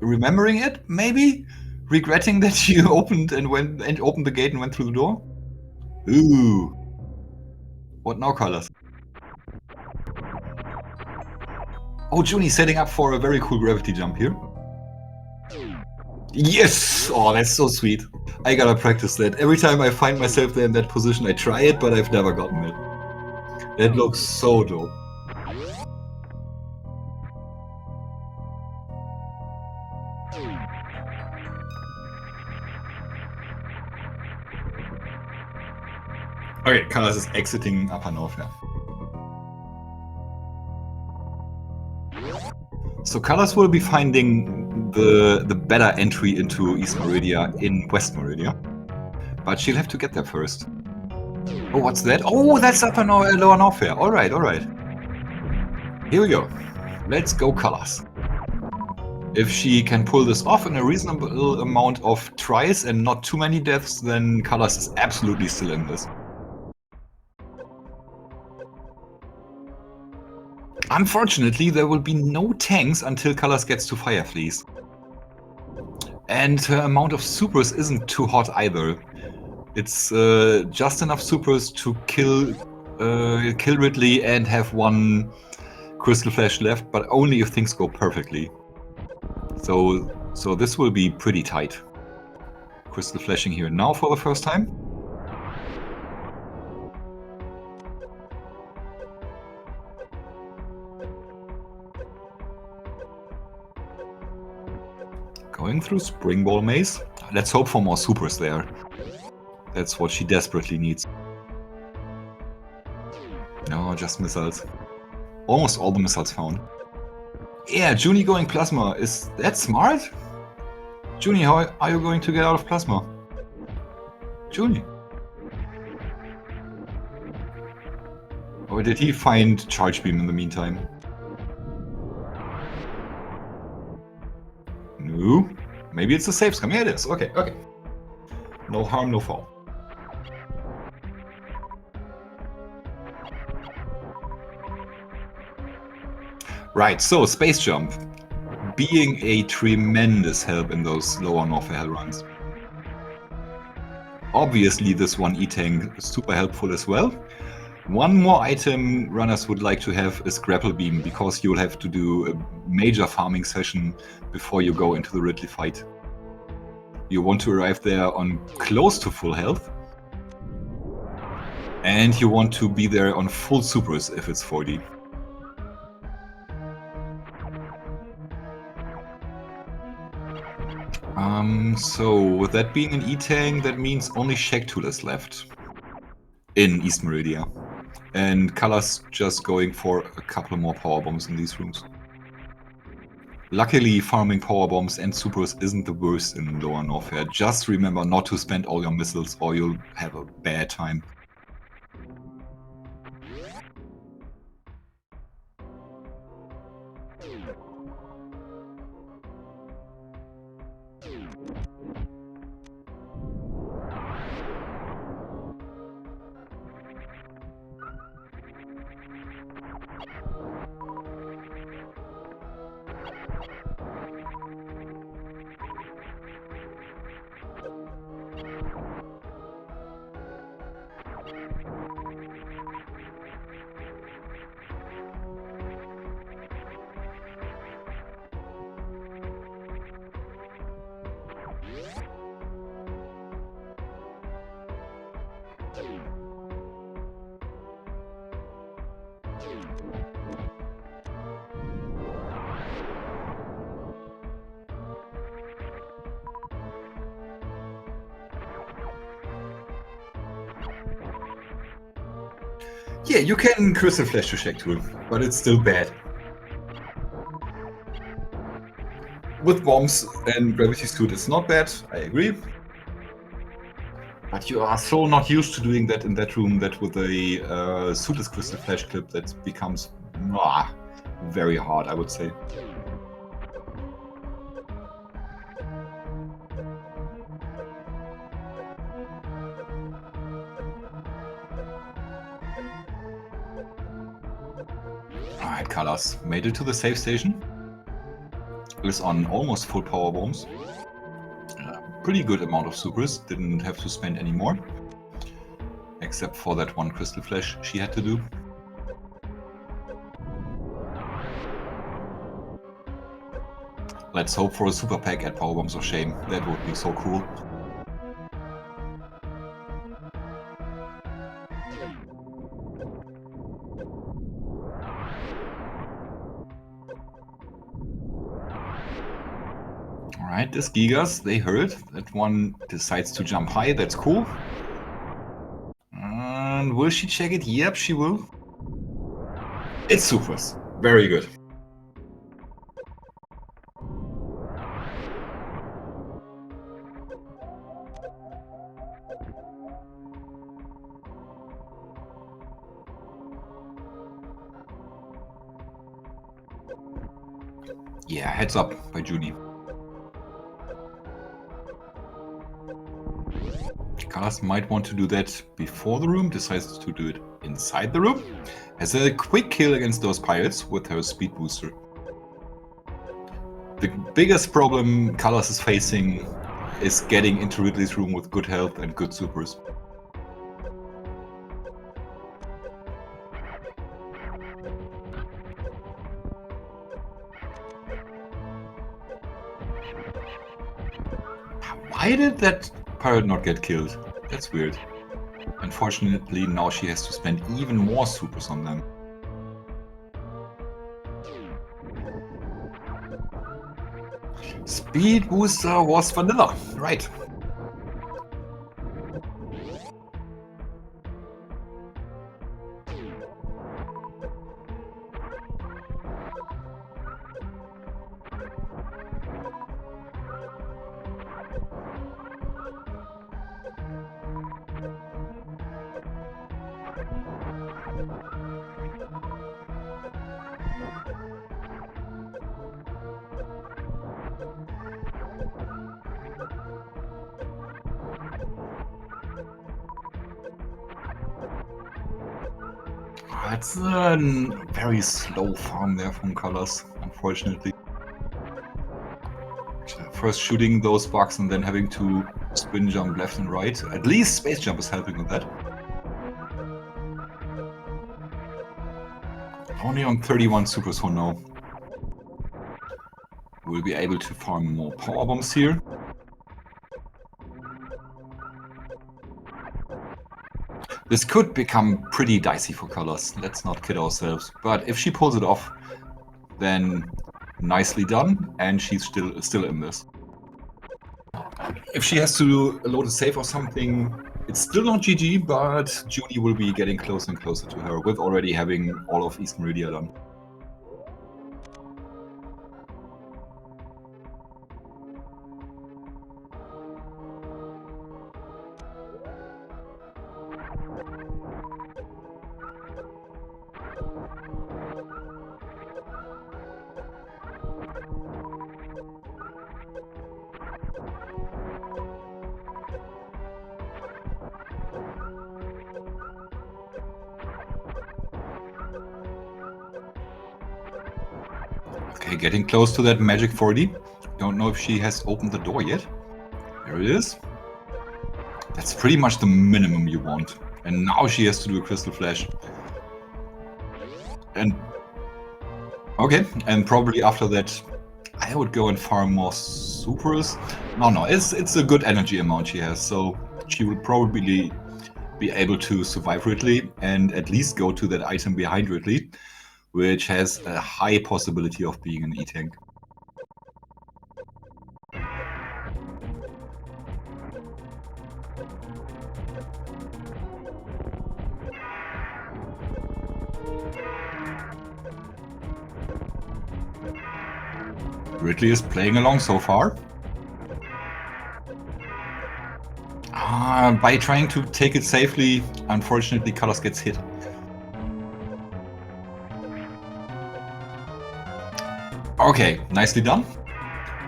remembering it, maybe? Regretting that she opened the gate and went through the door? Ooh. What now, Colors? Oh, Junie setting up for a very cool gravity jump here. Yes! Oh, that's so sweet. I gotta practice that. Every time I find myself there in that position, I try it, but I've never gotten it. That looks so dope. Okay, Colors is exiting Upper Norfair. So Colors will be finding the better entry into East Meridia in West Meridia. But she'll have to get there first. Oh, what's that? Oh, that's Lower Norfair. Alright, alright. Here we go. Let's go, Colors. If she can pull this off in a reasonable amount of tries and not too many deaths, then Colors is absolutely still in this. Unfortunately, there will be no tanks until Colors gets to Fire Fleece. And her amount of supers isn't too hot either. It's just enough supers to kill Ridley and have one Crystal Flash left, but only if things go perfectly. So this will be pretty tight. Crystal Flashing here now for the first time. Going through Spring Ball Maze. Let's hope for more supers there. That's what she desperately needs. No, just missiles. Almost all the missiles found. Yeah, Joonie going Plasma. Is that smart? Joonie, how are you going to get out of Plasma? Joonie. Or did he find Charge Beam in the meantime? No. Maybe it's a safe scum. Yeah, it is. Okay, okay. No harm, no foul. Right, so Space Jump. Being a tremendous help in those lower North Hell runs. Obviously, this one E-Tank is super helpful as well. One more item runners would like to have is Grapple Beam, because you'll have to do a major farming session before you go into the Ridley fight. You want to arrive there on close to full health. And you want to be there on full supers if it's 40. So with that being an E-Tank, that means only Shaq is left in East Meridia. And Color's just going for a couple more power bombs in these rooms. Luckily, farming power bombs and supers isn't the worst in Lower Norfair. Just remember not to spend all your missiles or you'll have a bad time. Yeah, you can Crystal Flash to Shaq Tool, but it's still bad. With bombs and Gravity Suit, it's not bad, I agree. But you are so not used to doing that in that room that with a Suitless Crystal Flash clip that becomes very hard, I would say. Alright, Colors made it to the safe station. Is on almost full power bombs. Pretty good amount of supers, didn't have to spend any more. Except for that one Crystal Flash she had to do. Let's hope for a super pack at Power Bombs of Shame. That would be so cool. Alright, this Gigas, they heard. That one decides to jump high, that's cool. And will she check it? Yep, she will. It's supers. Very good. Yeah, heads up by Joonie. Colors might want to do that before the room, decides to do it inside the room. Has a quick kill against those pirates with her speed booster. The biggest problem Colors is facing is getting into Ridley's room with good health and good supers. Why did that pirate not get killed? That's weird. Unfortunately, now she has to spend even more supers on them. Speed booster was vanilla, right. That's a very slow farm there from Colors, unfortunately. First shooting those bugs and then having to spin jump left and right. At least space jump is helping with that. Only on 31 supers for now. We'll be able to farm more power bombs here. This could become pretty dicey for Colors, let's not kid ourselves. But if she pulls it off, then nicely done, and she's still in this. If she has to load a save or something, it's still not GG, but Joonie will be getting closer and closer to her, with already having all of East Meridia done. Okay, getting close to that magic 40. Don't know if she has opened the door yet. There it is. That's pretty much the minimum you want. And now she has to do a Crystal Flash. And okay, and probably after that, I would go and farm more supers. No, it's a good energy amount she has, so she will probably be able to survive Ridley and at least go to that item behind Ridley, which has a high possibility of being an E-tank. Ridley is playing along so far. By trying to take it safely, unfortunately Colors gets hit. Okay, nicely done.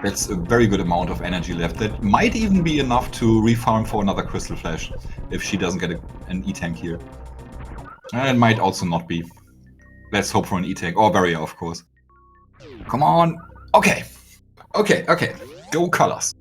That's a very good amount of energy left. That might even be enough to refarm for another Crystal Flash if she doesn't get an E-tank here. And it might also not be. Let's hope for an E-tank, or barrier, of course. Come on. Okay. Okay. Go Colors.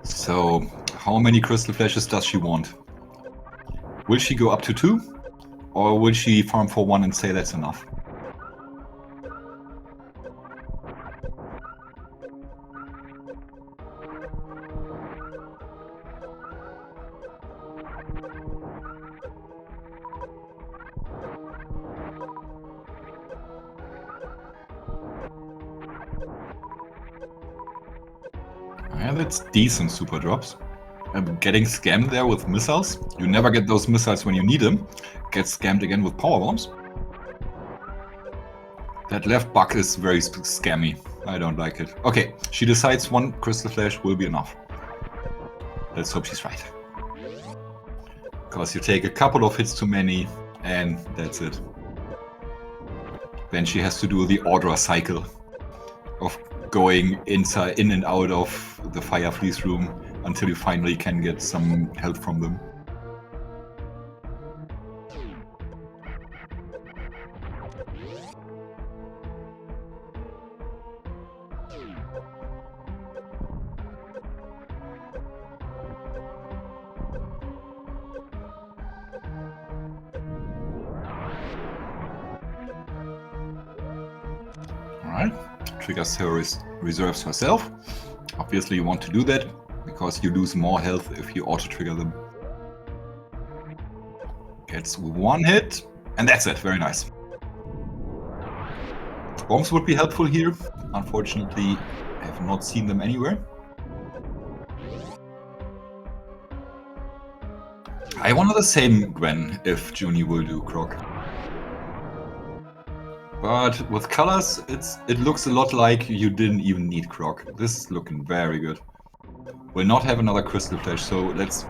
So, how many Crystal Flashes does she want? Will she go up to 2? Or will she farm for 1 and say that's enough? Yeah, that's decent super drops. Getting scammed there with missiles. You never get those missiles when you need them. Get scammed again with power bombs. That left bug is very scammy. I don't like it. Okay, she decides 1 Crystal Flash will be enough. Let's hope she's right. Because you take a couple of hits too many, and that's it. Then she has to do the Ordra cycle of going in and out of the Fire Freeze room until you finally can get some help from them. Alright, triggers her reserves herself. Obviously you want to do that, because you lose more health if you auto-trigger them. Gets one hit, and that's it, very nice. Bombs would be helpful here. Unfortunately, I have not seen them anywhere. I wonder the same, Gwen, if Junie will do Croc. But with colors, it looks a lot like you didn't even need Croc. This is looking very good. Will not have another Crystal Flash, so let's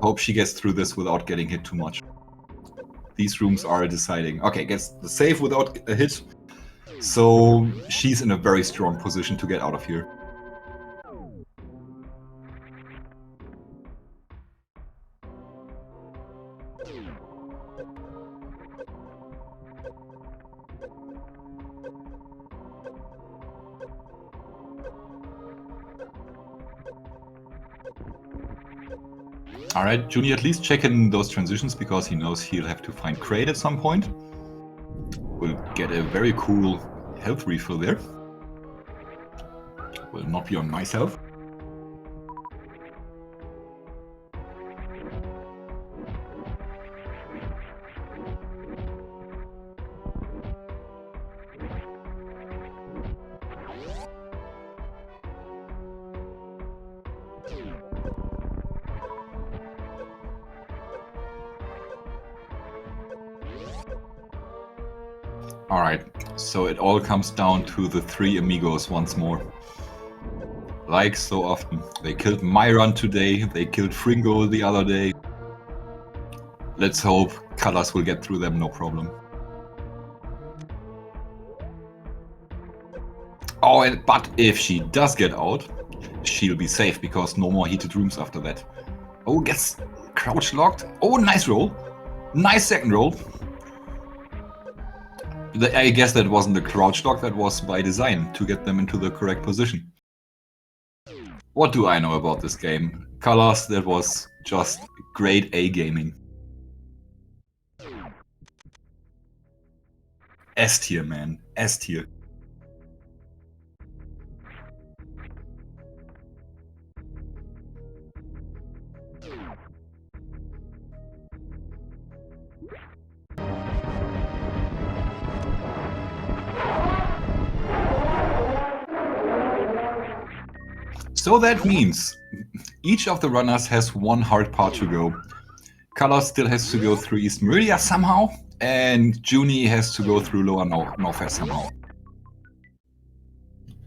hope she gets through this without getting hit too much. These rooms are deciding. Okay, gets the save without a hit. So she's in a very strong position to get out of here. Alright, Junie at least check in those transitions, because he knows he'll have to find Crate at some point. We'll get a very cool health refill there. Will not be on myself. Alright, so it all comes down to the three amigos once more. Like so often. They killed Myron today, they killed Fringo the other day. Let's hope Colors will get through them, no problem. Oh, but if she does get out, she'll be safe, because no more heated rooms after that. Oh, gets crouch locked. Oh, nice roll. Nice second roll. I guess that wasn't a crouch lock, that was by design, to get them into the correct position. What do I know about this game? Colors, that was just grade A gaming. S tier, man. S tier. So that means each of the runners has one hard part to go. Colors still has to go through East Meridia somehow, and Junie has to go through Lower Northwest somehow.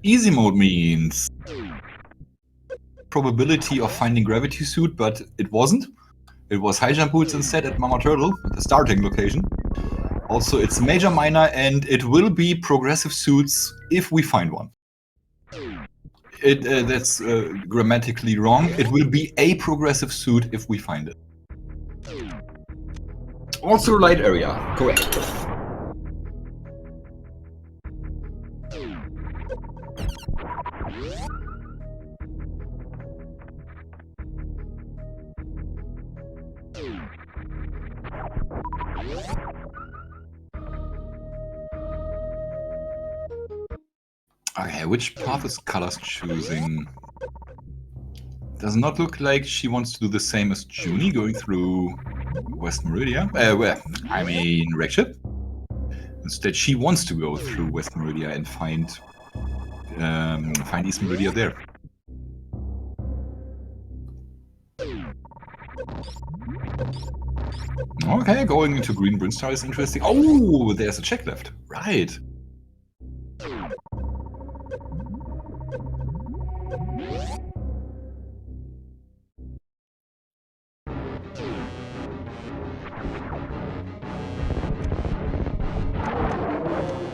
Easy mode means probability of finding Gravity Suit, but it wasn't. It was High Jump Boots instead at Mama Turtle, the starting location. Also, it's Major Minor, and it will be Progressive Suits if we find one. That's grammatically wrong. It will be a progressive suit if we find it. Also light area, correct. Okay, which path is Colors choosing? Does not look like she wants to do the same as Junie, going through West Meridia. I mean, Wreckship. Instead, she wants to go through West Meridia and find East Meridia there. Okay, going into Green Brinstar is interesting. Oh, there's a check left. Right.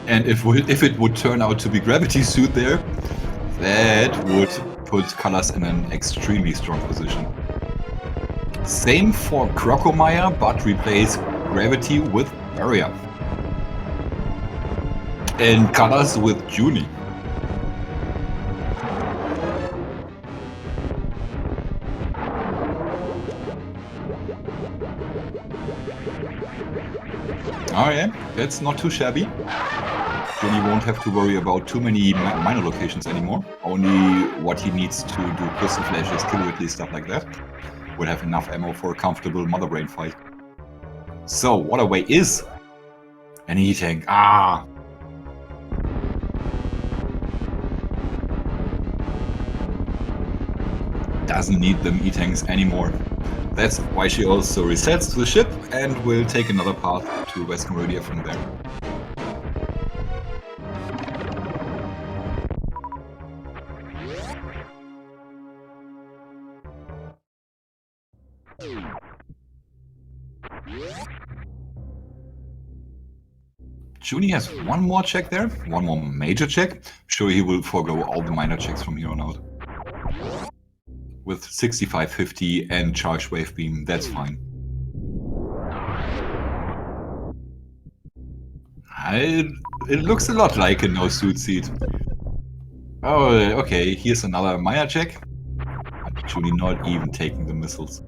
And if it would turn out to be Gravity Suit there, that would put Colors in an extremely strong position. Same for Crocomire, but replace Gravity with Barrier. And Colors with Junie. Oh yeah, that's not too shabby. Joonie won't have to worry about too many minor locations anymore. Only what he needs to do, crystal flashes, kill Ridley, stuff like that. Will have enough ammo for a comfortable Mother Brain fight. So, Waterway is an E-Tank. Ah! Doesn't need them E-Tanks anymore. That's why she also resets the ship and will take another path to West Meridia from there. Joonie has one more check there, one more major check. Sure, he will forego all the minor checks from here on out. With 6550 and charge wave beam, that's fine. It looks a lot like a no-suit seat. Oh, okay, here's another minor check. But Joonie not even taking the missiles.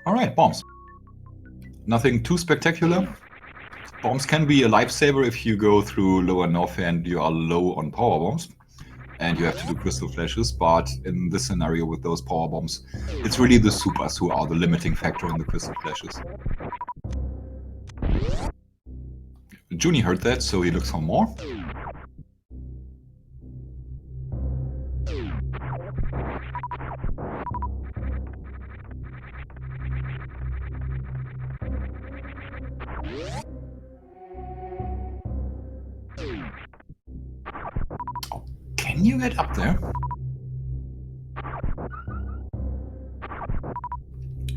Alright, bombs. Nothing too spectacular. Bombs can be a lifesaver if you go through lower Norfair and you are low on power bombs. And you have to do crystal flashes, but in this scenario with those power bombs, it's really the supers who are the limiting factor in the crystal flashes. Joonie heard that, so he looks for more. Oh, can you get up there?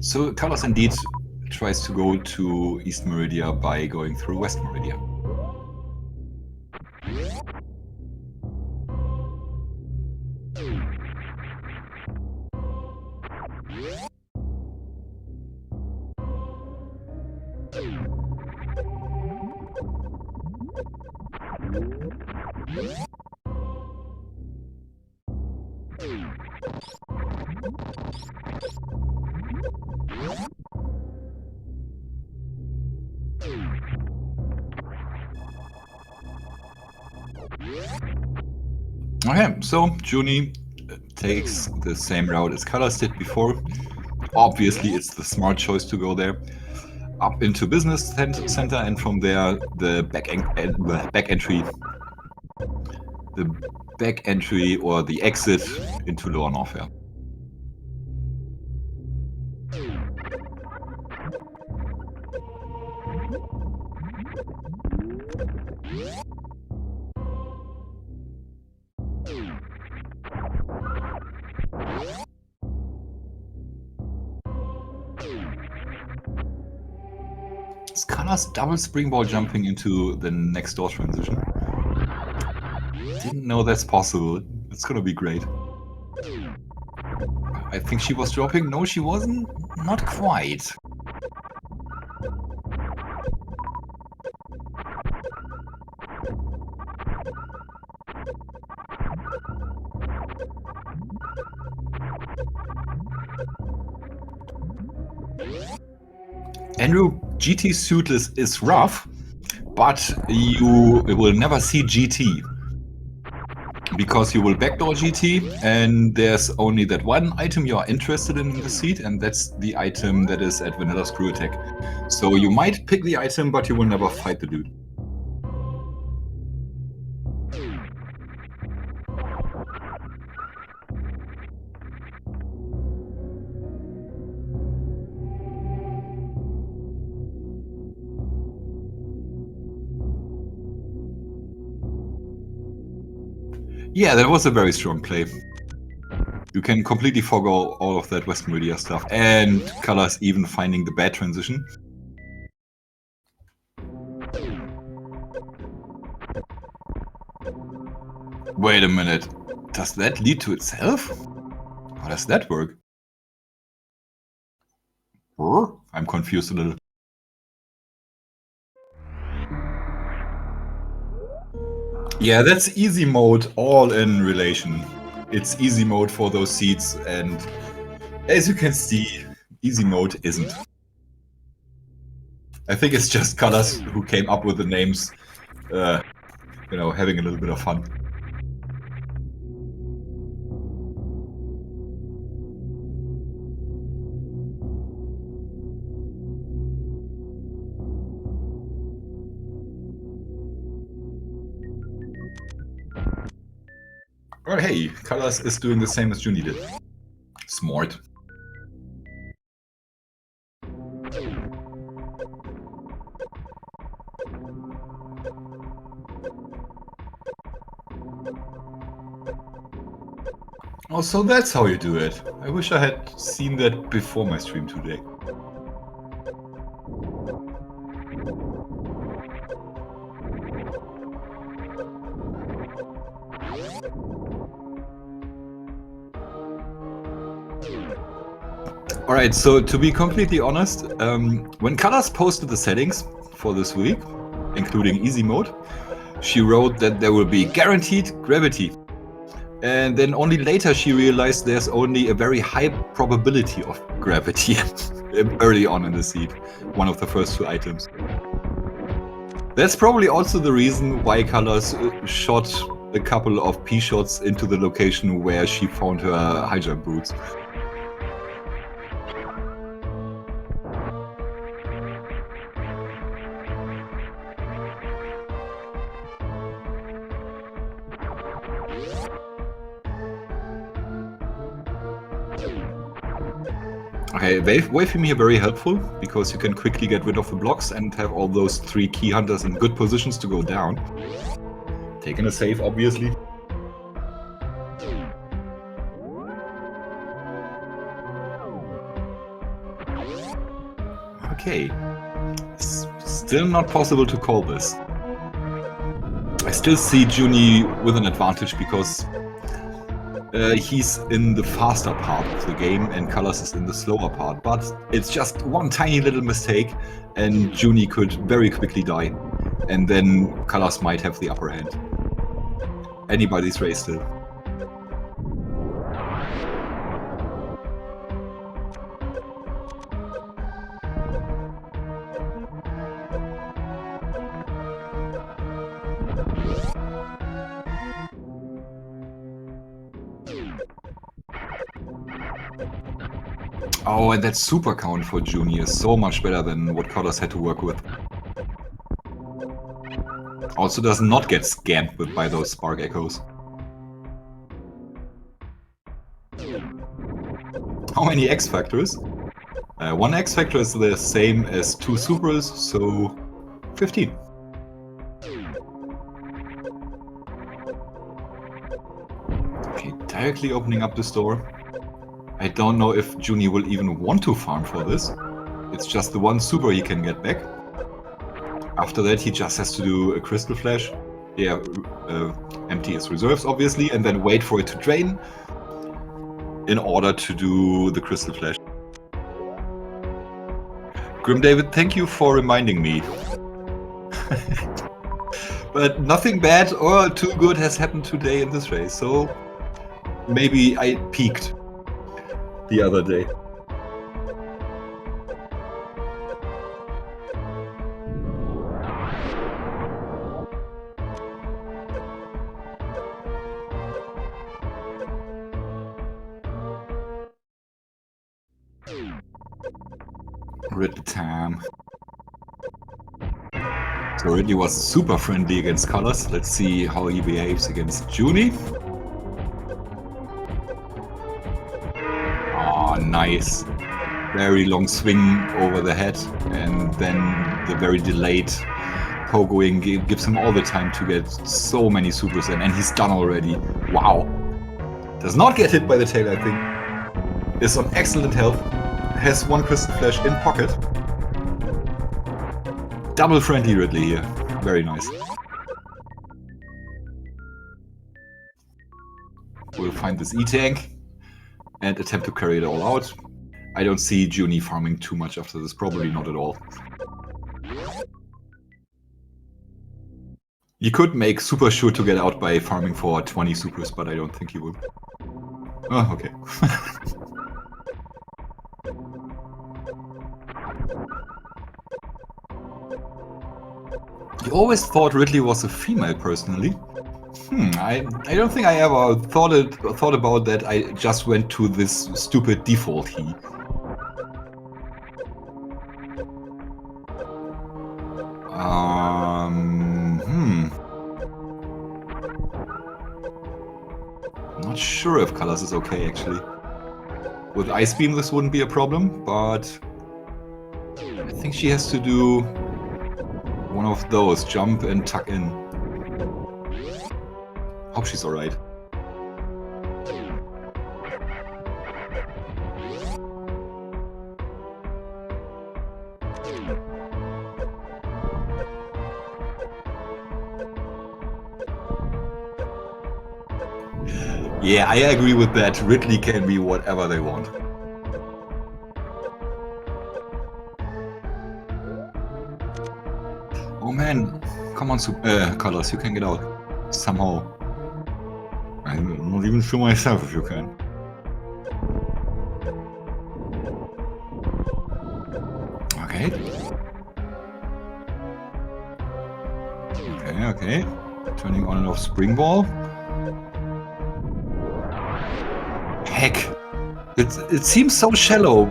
So Colors indeed tries to go to East Meridia by going through West Meridia. Okay, so Joonie takes the same route as Colors did before. Obviously, it's the smart choice to go there. Up into Business Center, and from there, the back entry or the exit into Lower Norfair. Colors double springboard jumping into the next door transition. Didn't know that's possible. It's gonna be great. I think she was dropping. No, she wasn't. Not quite. Andrew, GT suitless is rough, but you will never see GT. Because you will backdoor GT, and there's only that one item you are interested in the seat, and that's the item that is at Vanilla Screw Attack. So you might pick the item, but you will never fight the dude. Yeah, that was a very strong play. You can completely forgo all of that West Meridia stuff, and Colors even finding the bad transition. Wait a minute, does that lead to itself? How does that work? I'm confused a little. Yeah, that's easy mode all in relation. It's easy mode for those seats, and As you can see, easy mode isn't. I think it's just Colors who came up with the names, you know, having a little bit of fun. Or hey, Colors is doing the same as Joonie did. Smart. Oh, so that's how you do it. I wish I had seen that before my stream today. Alright, so to be completely honest, when Colors posted the settings for this week, including easy mode, she wrote that there will be guaranteed gravity. And then only later she realized there's only a very high probability of gravity early on in the seed, one of the first two items. That's probably also the reason why Colors shot a couple of P-shots into the location where she found her high jump boots. Okay, waving here very helpful, because you can quickly get rid of the blocks and have all those 3 key hunters in good positions to go down. Taking a save, obviously. Okay. Still not possible to call this. I still see Joonie with an advantage because he's in the faster part of the game and Colors is in the slower part, but it's just one tiny little mistake and Joonie could very quickly die, and then Colors might have the upper hand. Anybody's race still. Oh, and that super count for Joonie is so much better than what Colors had to work with. Also does not get scammed with by those spark echoes. How many X factors? One X factor is the same as 2 supers, so 15. Okay, directly opening up this door. I don't know if Joonie will even want to farm for this. It's just the one super he can get back. After that he just has to do a crystal flash. Yeah, empty his reserves obviously, and then wait for it to drain in order to do the crystal flash. Grim David, thank you for reminding me. But nothing bad or too good has happened today in this race, so maybe I peaked the other day. Ridley time. So Ridley was super friendly against Colors. Let's see how he behaves against Joonie. Oh, nice. Very long swing over the head, and then the very delayed pogoing gives him all the time to get so many supers in, and he's done already. Wow. Does not get hit by the tail, I think. Is on excellent health. Has one crystal flash in pocket. Double friendly Ridley here. Very nice. We'll find this E-tank and attempt to carry it all out. I don't see Joonie farming too much after this, probably not at all. You could make super sure to get out by farming for 20 supers, but I don't think he will. Oh, okay. always thought Ridley was a female, personally. I don't think I ever thought about that. I just went to this stupid default he. Not sure if colors is okay, actually. With Ice Beam, this wouldn't be a problem, but I think she has to do one of those, jump and tuck in. Hope she's alright. Yeah, I agree with that. Ridley can be whatever they want. Oh man, come on, Colors, you can get out. Somehow. I'm not even sure myself if you can. Okay. Okay. Turning on and off spring ball. Heck, it seems so shallow.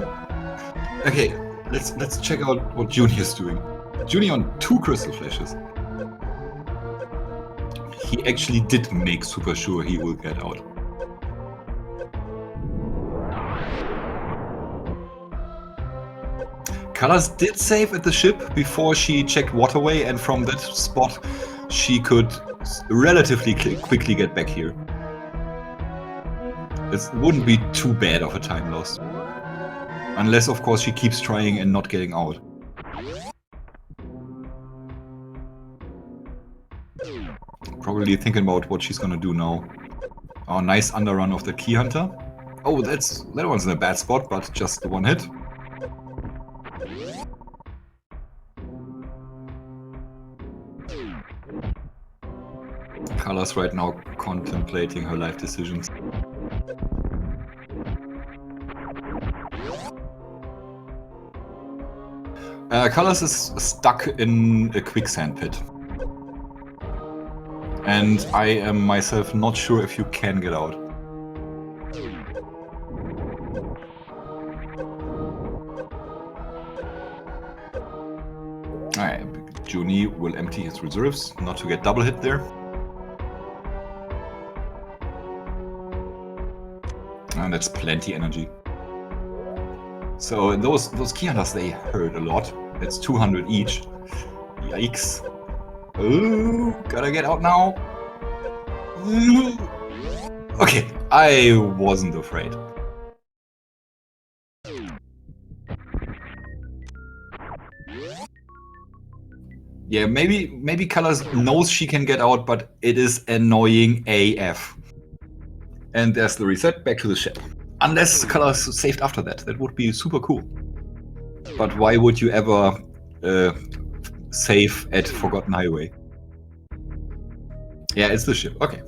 Okay, let's check out what Joonie is doing. Joonie on 2 crystal flashes. He actually did make super sure he will get out. Colors did save at the ship before she checked waterway, and from that spot she could relatively quickly get back here. It wouldn't be too bad of a time loss. Unless, of course, she keeps trying and not getting out. Probably thinking about what she's gonna do now. Oh, nice underrun of the Key Hunter. Oh, that one's in a bad spot, but just the one hit. Colors right now contemplating her life decisions. Colors is stuck in a quicksand pit. And I am myself not sure if you can get out. Alright, Joonie will empty his reserves, not to get double hit there. And that's plenty energy. So those Key Hunters, they hurt a lot. That's 200 each. Yikes. Oh, gotta get out now. Okay, I wasn't afraid. Yeah, maybe Colors knows she can get out, but it is annoying AF. And there's the reset, back to the ship. Unless Colors saved after that, that would be super cool. But why would you ever save at Forgotten Highway? Yeah, it's the ship, okay.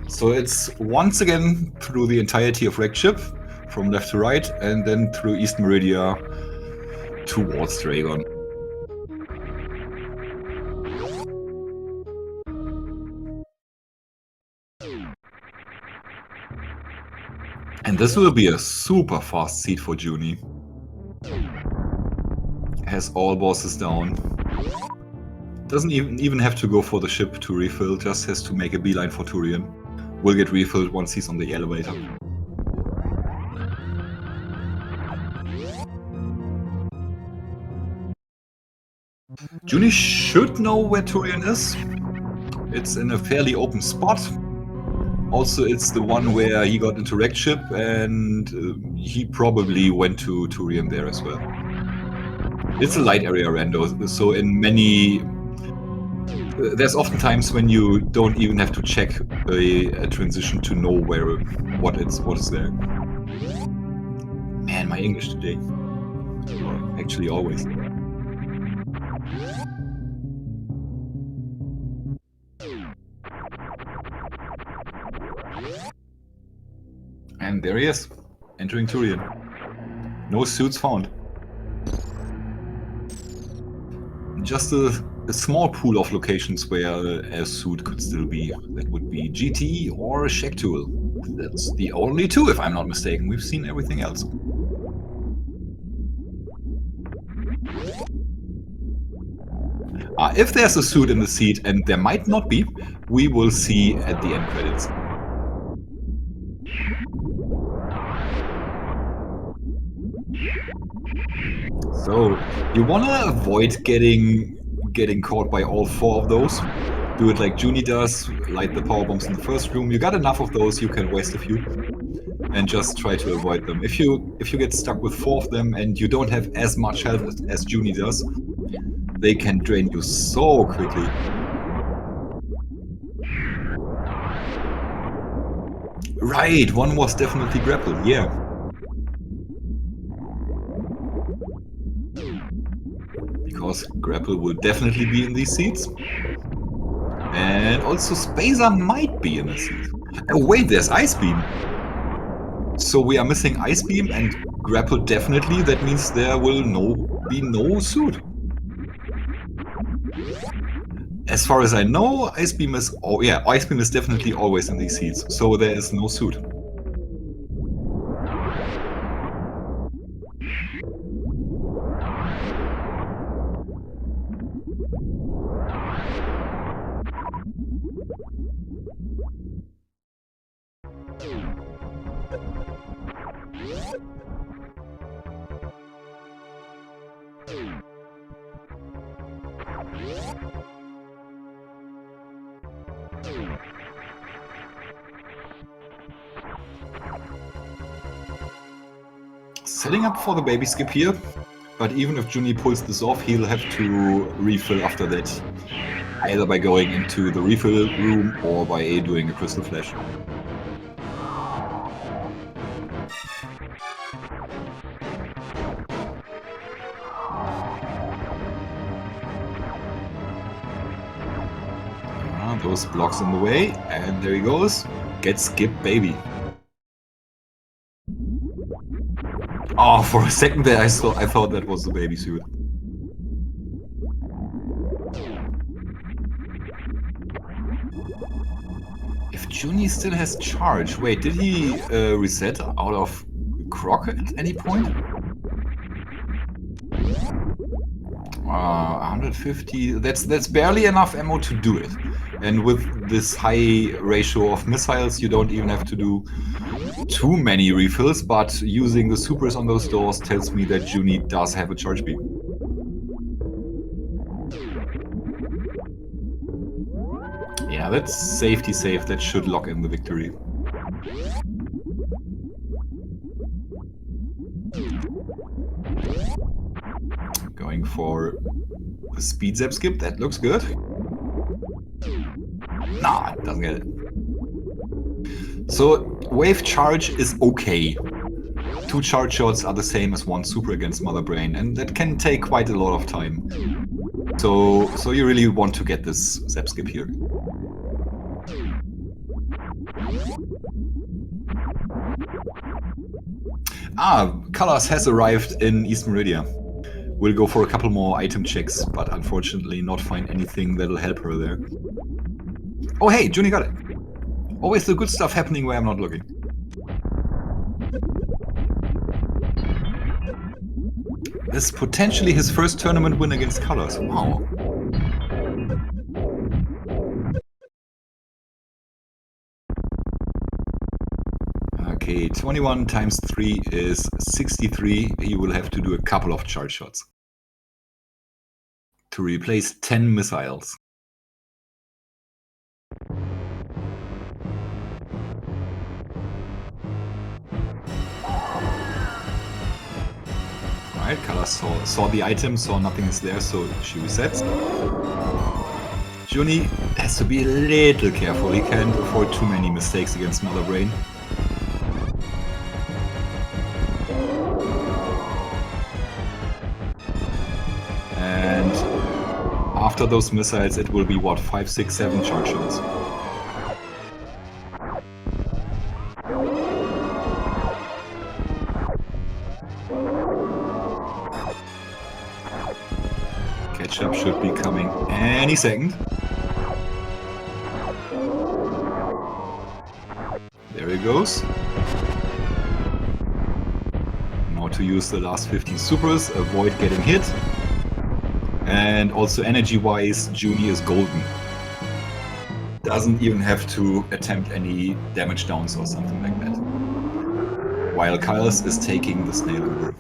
So it's once again through the entirety of Wrecked Ship, from left to right, and then through East Meridia towards Dragon. And this will be a super fast seat for Joonie. Has all bosses down. Doesn't even have to go for the ship to refill, just has to make a beeline for Turian. Will get refilled once he's on the elevator. Joonie should know where Turian is. It's in a fairly open spot. Also, it's the one where he got into Wrecked Ship, and he probably went to Turian there as well. It's a light area rando, so in many... there's often times when you don't even have to check a transition to know what is there. Man, my English today. Or actually always. And there he is, entering Turian. No suits found. just a small pool of locations where a suit could still be. That would be GT or Shack Tool. That's the only two, if I'm not mistaken. We've seen everything else. If there's a suit in the seat, and there might not be, we will see at the end credits. So you wanna avoid getting caught by all four of those. Do it like Joonie does, light the power bombs in the first room. You got enough of those, you can waste a few. And just try to avoid them. If you get stuck with four of them and you don't have as much health as Joonie does, they can drain you so quickly. Right, one was definitely grapple, yeah. Because grapple will definitely be in these seats. And also Spacer might be in the seat. Oh wait, there's Ice Beam. So we are missing Ice Beam and grapple definitely. That means there will be no suit. As far as I know, Ice Beam is... Oh yeah, Ice Beam is definitely always in these seats. So there is no suit. Setting up for the baby skip here, but even if Joonie pulls this off, he'll have to refill after that, either by going into the refill room or by doing a crystal flash. Those blocks in the way, and there he goes. Get skipped, baby. Oh, for a second there I thought that was the baby suit. If Joonie still has charge, wait, did he reset out of Croc at any point? 150, that's barely enough ammo to do it. And with this high ratio of missiles, you don't even have to do too many refills, but using the supers on those doors tells me that Joonie does have a charge beam. Yeah, that's safety safe, that should lock in the victory. Going for a speed zap skip, that looks good. Nah, it doesn't get it. So, wave charge is okay. 2 charge shots are the same as 1 super against Mother Brain, and that can take quite a lot of time. So you really want to get this zap skip here. Colors has arrived in East Meridia. We'll go for a couple more item checks, but unfortunately not find anything that'll help her there. Oh hey, Joonie got it! Always the good stuff happening where I'm not looking. This is potentially his first tournament win against Colors. Wow. Okay, 21 times 3 is 63. He will have to do a couple of charge shots to replace 10 missiles. Alright, Color saw the item, saw nothing is there, so she resets. Joonie has to be a little careful, he can't afford too many mistakes against Mother Brain. And after those missiles, it will be what, 5, 6, 7 charge shots. Ketchup should Any second. There he goes. Now to use the last 15 supers, avoid getting hit. And also energy-wise, Junie is golden. Doesn't even have to attempt any damage downs or something like that. While Kyles is taking the snail over.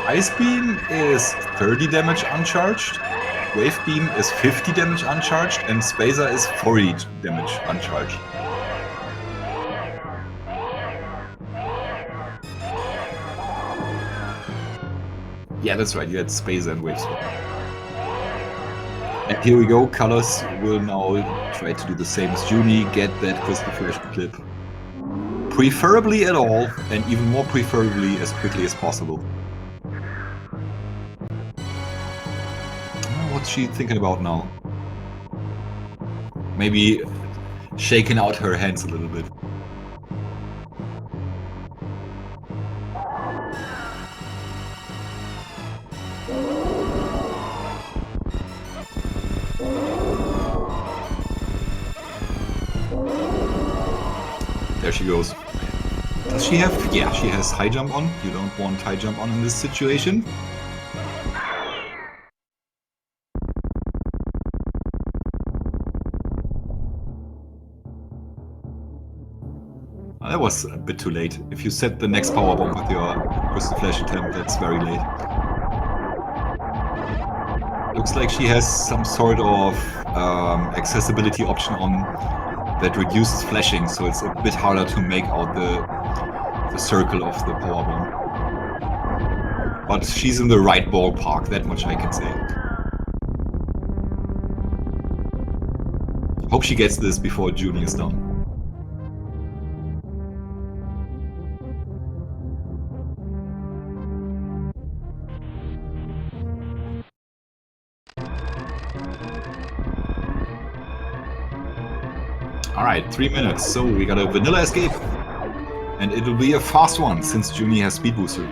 Ice Beam is 30 damage uncharged, Wave Beam is 50 damage uncharged, and Spacer is 40 damage uncharged. Yeah, that's right, you had Spacer and Wave Swap. And here we go, Colors will now try to do the same as Junie, get that Crystal Flash clip. Preferably at all, and even more preferably as quickly as possible. What's she thinking about now? Maybe shaking out her hands a little bit. There she goes. Does she have? Yeah, she has high jump on. You don't want high jump on in this situation. That was a bit too late. If you set the next power bomb with your Crystal Flash attempt, that's very late. Looks like she has some sort of accessibility option on that reduces flashing, so it's a bit harder to make out the circle of the power bomb. But she's in the right ballpark, that much I can say. Hope she gets this before Junie is done. Alright, 3 minutes, so we got a vanilla escape. And it'll be a fast one, since Junie has speed booster.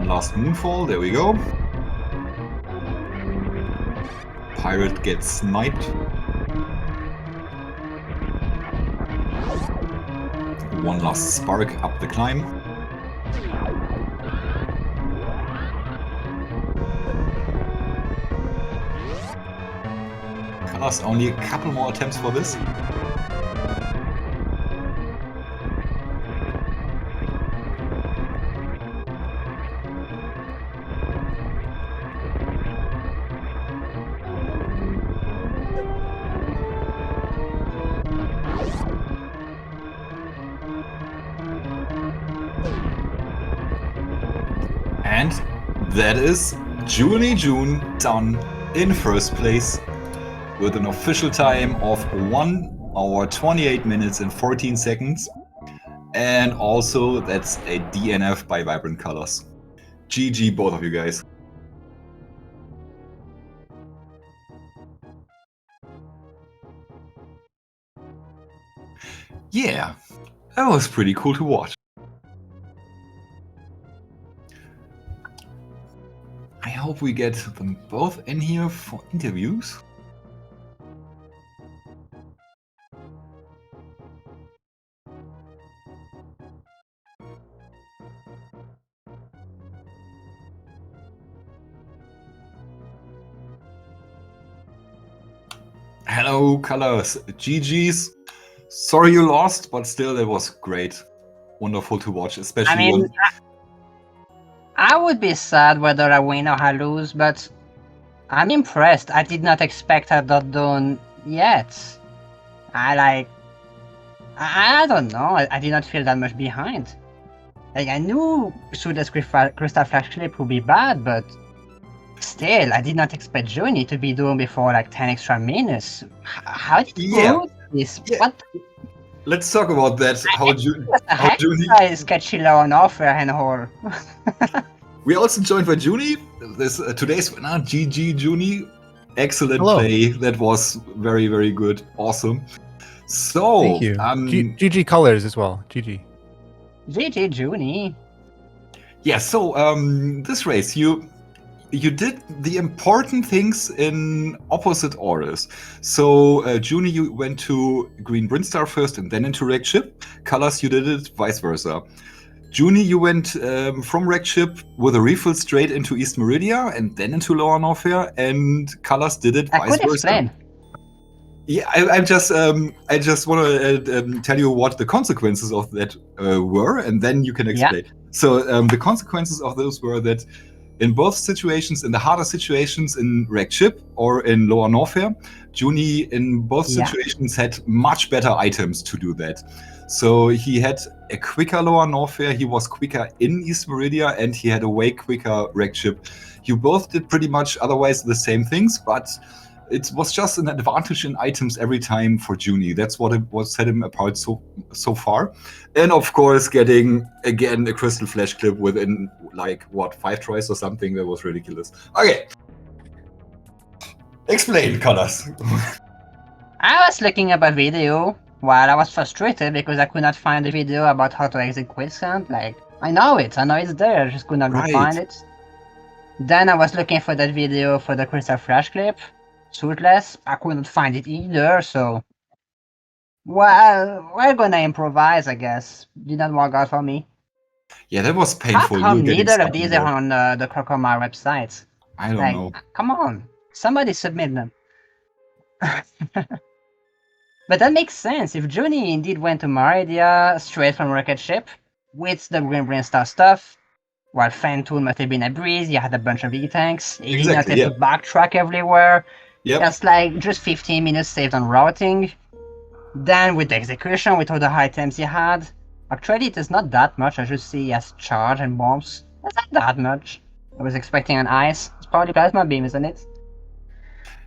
Last Moonfall, there we go. Pirate gets sniped. One last spark up the climb. Colors only a couple more attempts for this. And that is jooniejoone done in first place with an official time of 1 hour 28 minutes and 14 seconds. And also that's a DNF by Vibrant Colors. GG both of you guys. Yeah, that was pretty cool to watch. I hope we get them both in here for interviews. Hello, Colors. GG's. Sorry you lost, but still that was great. Wonderful to watch, especially I mean, I would be sad whether I win or I lose, but I'm impressed. I did not expect her not done yet. I don't know. I did not feel that much behind. Like, I knew Suda's Crystal Flash Clip would be bad, but still, I did not expect Joonie to be doing before like 10 extra minutes. How did you do this? Yeah. What? Let's talk about that. How Joonie... is sketchy low on offer and horror. We also joined by Joonie. This today's winner, GG Joonie. Excellent play. That was very, very good. Awesome. So, thank you. GG Colors as well. GG. GG Joonie. Yeah. So, this race, you did the important things in opposite orders. So, Joonie, you went to Green Brinstar first and then into Wrecked Ship. Colors, you did it vice versa. Joonie, you went from Wrecked Ship with a refill straight into East Meridia and then into Lower Norfair, and Colors did it vice versa. Explain. Yeah, I just want to tell you what the consequences of that were, and then you can explain. Yeah. So the consequences of those were that in both situations, in the harder situations in Wrecked Ship or in Lower Norfair, Joonie in both situations had much better items to do that. So he had a quicker Lower Norfair, he was quicker in East Meridia, and he had a way quicker Wrecked Ship. You both did pretty much otherwise the same things, but it was just an advantage in items every time for Joonie. That's what set him apart so far. And of course, getting again a Crystal Flash clip within like what 5 tries or something, that was ridiculous. Okay, explain, Colors. I was looking up a video while I was frustrated because I could not find a video about how to exit quicksand. Like, I know it's there, I just could not find it. Then I was looking for that video for the Crystal Flash clip. Suitless, I couldn't find it either, so... Well, we're gonna improvise, I guess. Didn't work out for me. Yeah, that was painful. How come neither of these are on the Crocomar website? I don't know. Come on, somebody submit them. But that makes sense. If Joonie indeed went to Meridia straight from Rocket Ship with the Green Brinstar stuff, while Fentoon must have been a breeze, you had a bunch of E-tanks, you did not have to backtrack everywhere. That's like just 15 minutes saved on routing. Then with the execution, with all the items you had, actually it is not that much. I just see as charge and bombs. That's not that much. I was expecting an ice. It's probably plasma beam, isn't it?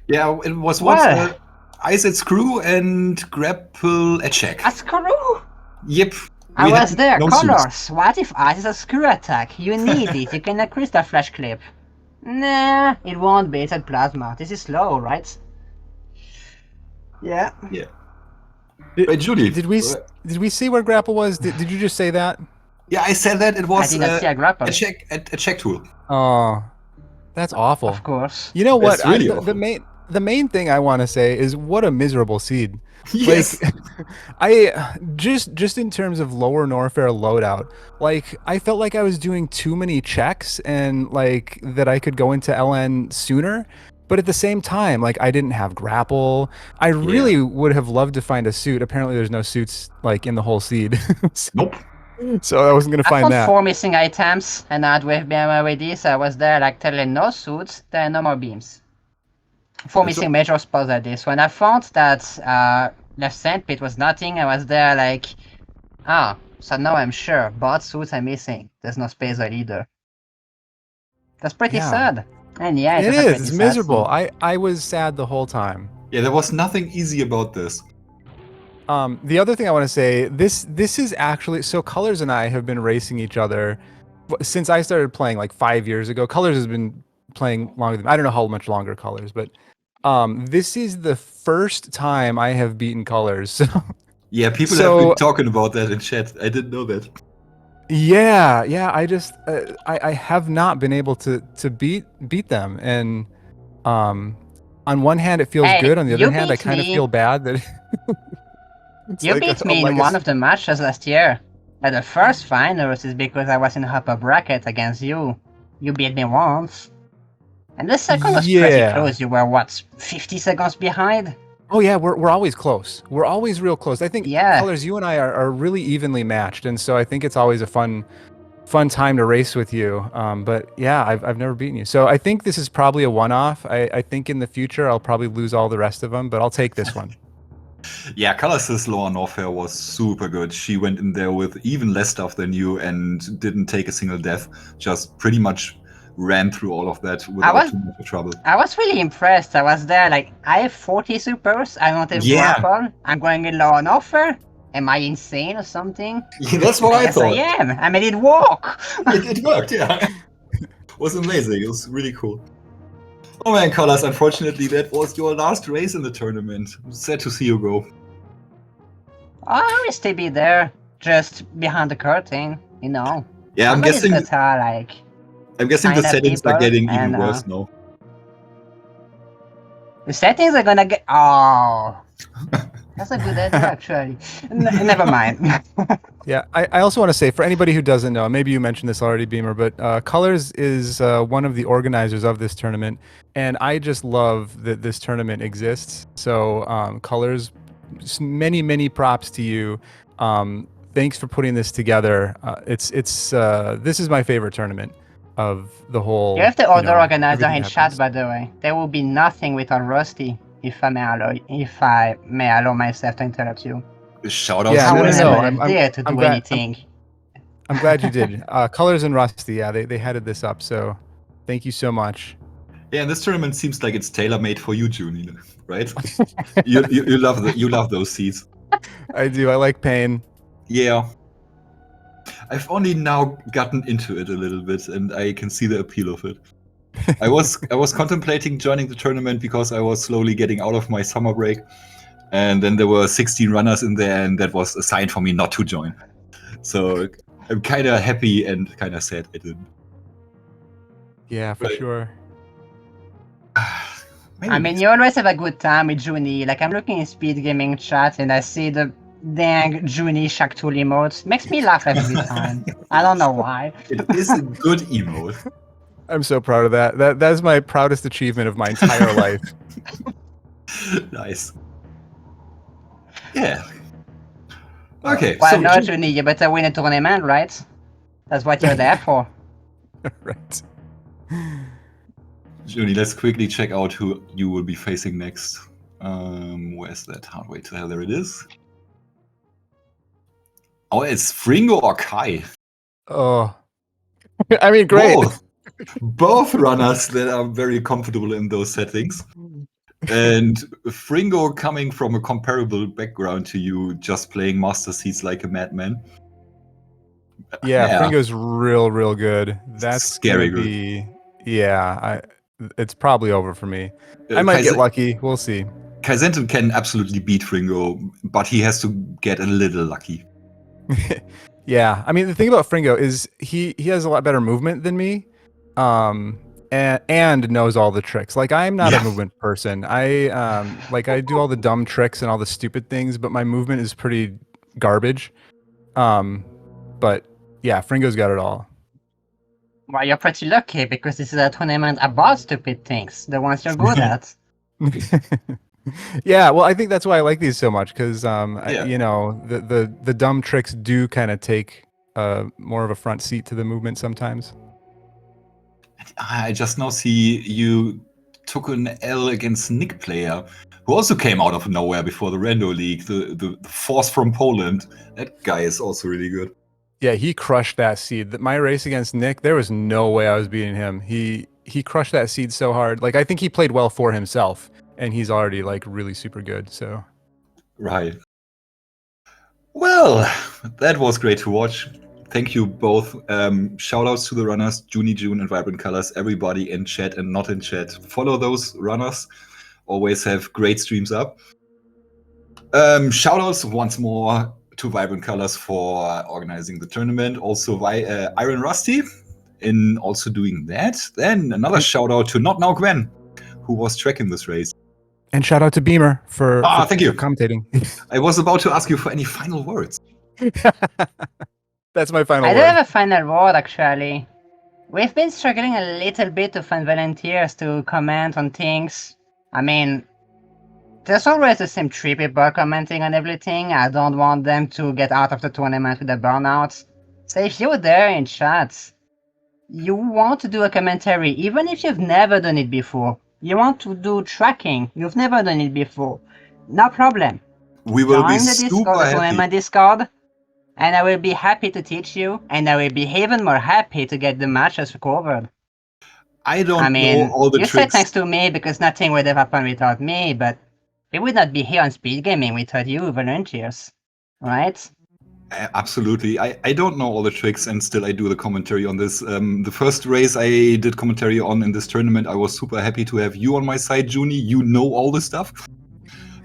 Yeah, it was once ice at screw and grapple at check. A screw? Yep. I was there. Colors. What if ice is a screw attack? You need it. You can Crystal Flash clip. Nah, it won't be. It's at plasma. This is slow, right? Yeah. Yeah. Wait, Joonie, did we see where grapple was? Did you just say that? Yeah, I said that. It was I didn't see a grapple. A check tool. Oh, that's awful. Of course. You know what? Really the main thing I want to say is what a miserable seed. Yes. Like, I just in terms of Lower Norfair loadout, like I felt like I was doing too many checks and like that I could go into LN sooner. But at the same time, like I didn't have grapple. I really would have loved to find a suit. Apparently there's no suits like in the whole seed. Nope. So I wasn't gonna find that. 4 missing items and I'd wave beam already, so I was there like telling no suits, there are no more beams. 4 missing major spots at this. When I found that left sandpit was nothing, I was there like, so now I'm sure both suits are missing. There's no space either. That's pretty sad. And yeah, it is. It's miserable. I was sad the whole time. Yeah, there was nothing easy about this. The other thing I want to say, this is actually, so Colors and I have been racing each other since I started playing like 5 years ago. Colors has been playing longer than, I don't know how much longer Colors, but this is the first time I have beaten Colors. So, yeah, people have been talking about that in chat. I didn't know that. Yeah, I just I have not been able to beat them, and on one hand it feels good, on the other hand I kind of feel bad that you beat me in one of the matches last year. At the first finals is because I was in the upper bracket against you. You beat me once. And the second was pretty close. You were what, 50 seconds behind? Oh yeah, we're always close. We're always real close. I think Colors, you and I are really evenly matched, and so I think it's always a fun fun time to race with you. But yeah, I've never beaten you. So I think this is probably a one-off. I think in the future I'll probably lose all the rest of them, but I'll take this one. Yeah, Colors' Law and Warfare was super good. She went in there with even less stuff than you and didn't take a single death. Just pretty much ran through all of that without too much trouble. I was really impressed. I was there like, I have 40 supers, I don't have grapple, I'm going in Law and Warfare. Am I insane or something? Yeah, that's what I Yes, thought. I am. I made it work. It worked, yeah. It was amazing. It was really cool. Oh man, Colors, unfortunately that was your last race in the tournament. Sad to see you go. I will still be there, just behind the curtain, you know. Yeah, I'm guessing that are like... I'm guessing the kinda settings are people getting even and, worse now. The settings are gonna get... Oh... That's a good idea, actually. Never mind. Yeah, I also want to say, for anybody who doesn't know, maybe you mentioned this already, Beamer, but Colors is one of the organizers of this tournament, and I just love that this tournament exists. So Colors, many props to you. Thanks for putting this together. This is my favorate tournament of the whole. You have the other organizer everything in happens. chat, by the way. There will be nothing without Rusty, if I may allow myself to interrupt you. Shout out Yeah, I no, would no, never no. have dared to do anything. I'm glad you did. Colors and Rusty, yeah, they headed this up, so thank you so much. Yeah, and this tournament seems like it's tailor-made for you, Joonie, right? you love those seeds. I do. I like pain. Yeah. I've only now gotten into it a little bit, and I can see the appeal of it. I was contemplating joining the tournament because I was slowly getting out of my summer break, and then there were 16 runners in there, and that was a sign for me not to join. So I'm kind of happy and kind of sad I didn't. Yeah, for sure. I mean, you always have a good time with Junie. Like, I'm looking in SpeedGaming chat and I see the dang Junie Shaktul emotes. Makes me laugh every time. I don't know why. It is a good emote. I'm so proud of that. That's my proudest achievement of my entire life. Nice. Yeah. Okay. Well, so no, Junie, you better win a tournament, right? That's what you're there for. Right. Junie, let's quickly check out who you will be facing next. Where's that Hardway? There it is. Oh, it's Fringo or Kai. Oh. I mean, great. Both runners that are very comfortable in those settings. And Fringo coming from a comparable background to you, just playing Master Seeds like a madman. Yeah, Fringo's real good. That's scary gonna be, yeah, it's probably over for me. I might get lucky. We'll see. Kaizenton can absolutely beat Fringo, but he has to get a little lucky. Yeah, I mean, the thing about Fringo is he has a lot better movement than me, and knows all the tricks. Like, I'm not a movement person. I do all the dumb tricks and all the stupid things, but my movement is pretty garbage. But yeah, Fringo's got it all. Well, you're pretty lucky because this is a tournament about stupid things, the ones you're good at. Yeah, well, I think that's why I like these so much because, you know, the dumb tricks do kind of take more of a front seat to the movement sometimes. I just now see you took an L against Nick Player, who also came out of nowhere before the Rando League, the force from Poland. That guy is also really good. Yeah, he crushed that seed. My race against Nick, there was no way I was beating him. He crushed that seed so hard. Like, I think he played well for himself, and he's already like really super good. So, right. Well, that was great to watch. Thank you both. Shout outs to the runners, jooniejoone and Vibrant Colors, everybody in chat and not in chat. Follow those runners. Always have great streams up. Shout outs once more to Vibrant Colors for organizing the tournament. Also, Iron Rusty in also doing that. Then another shout out to Not Now Gwen, who was tracking this race. And shout out to Beamer for thank you for commentating. I was about to ask you for any final words. That's my final word. I don't have a final word, actually. We've been struggling a little bit to find volunteers to comment on things. I mean, there's always the same 3 people commenting on everything. I don't want them to get out of the tournament with a burnout. So if you're there in chat, you want to do a commentary, even if you've never done it before. You want to do tracking, you've never done it before. No problem. We will be Join the Discord, super the happy. tournament Discord, and I will be happy to teach you, and I will be even more happy to get the matches recovered. I don't I mean, know all the you said tricks. thanks to me because nothing would have happened without me, but we would not be here on SpeedGaming without you volunteers, right? Absolutely. I don't know all the tricks, and still I do the commentary on this. The first race I did commentary on in this tournament, I was super happy to have you on my side, Joonie. You know all the stuff.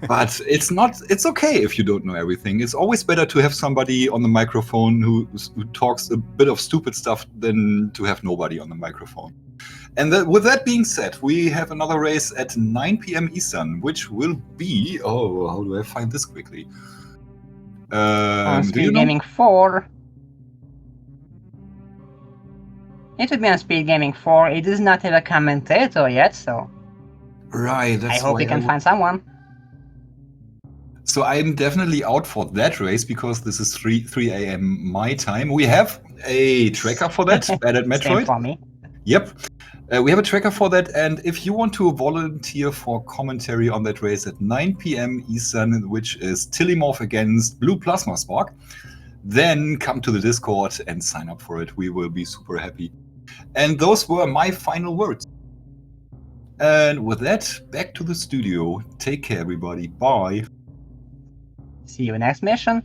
But it's okay if you don't know everything. It's always better to have somebody on the microphone who talks a bit of stupid stuff than to have nobody on the microphone. And with that being said, we have another race at 9 p.m. Eastern, which will be... Oh, how do I find this quickly? On Do you know? SpeedGaming 4. It would be on SpeedGaming 4. It does not have a commentator yet, so Right, that's I hope why we can find someone. So I'm definitely out for that race because this is 3 a.m. my time. We have a tracker for that, Bad at Same Metroid. for me. Yep. We have a tracker for that, and if you want to volunteer for commentary on that race at 9 p.m. Eastern, which is Tillimorph against Blue Plasma Spark, then come to the Discord and sign up for it. We will be super happy. And those were my final words. And with that, back to the studio. Take care, everybody. Bye. See you next mission.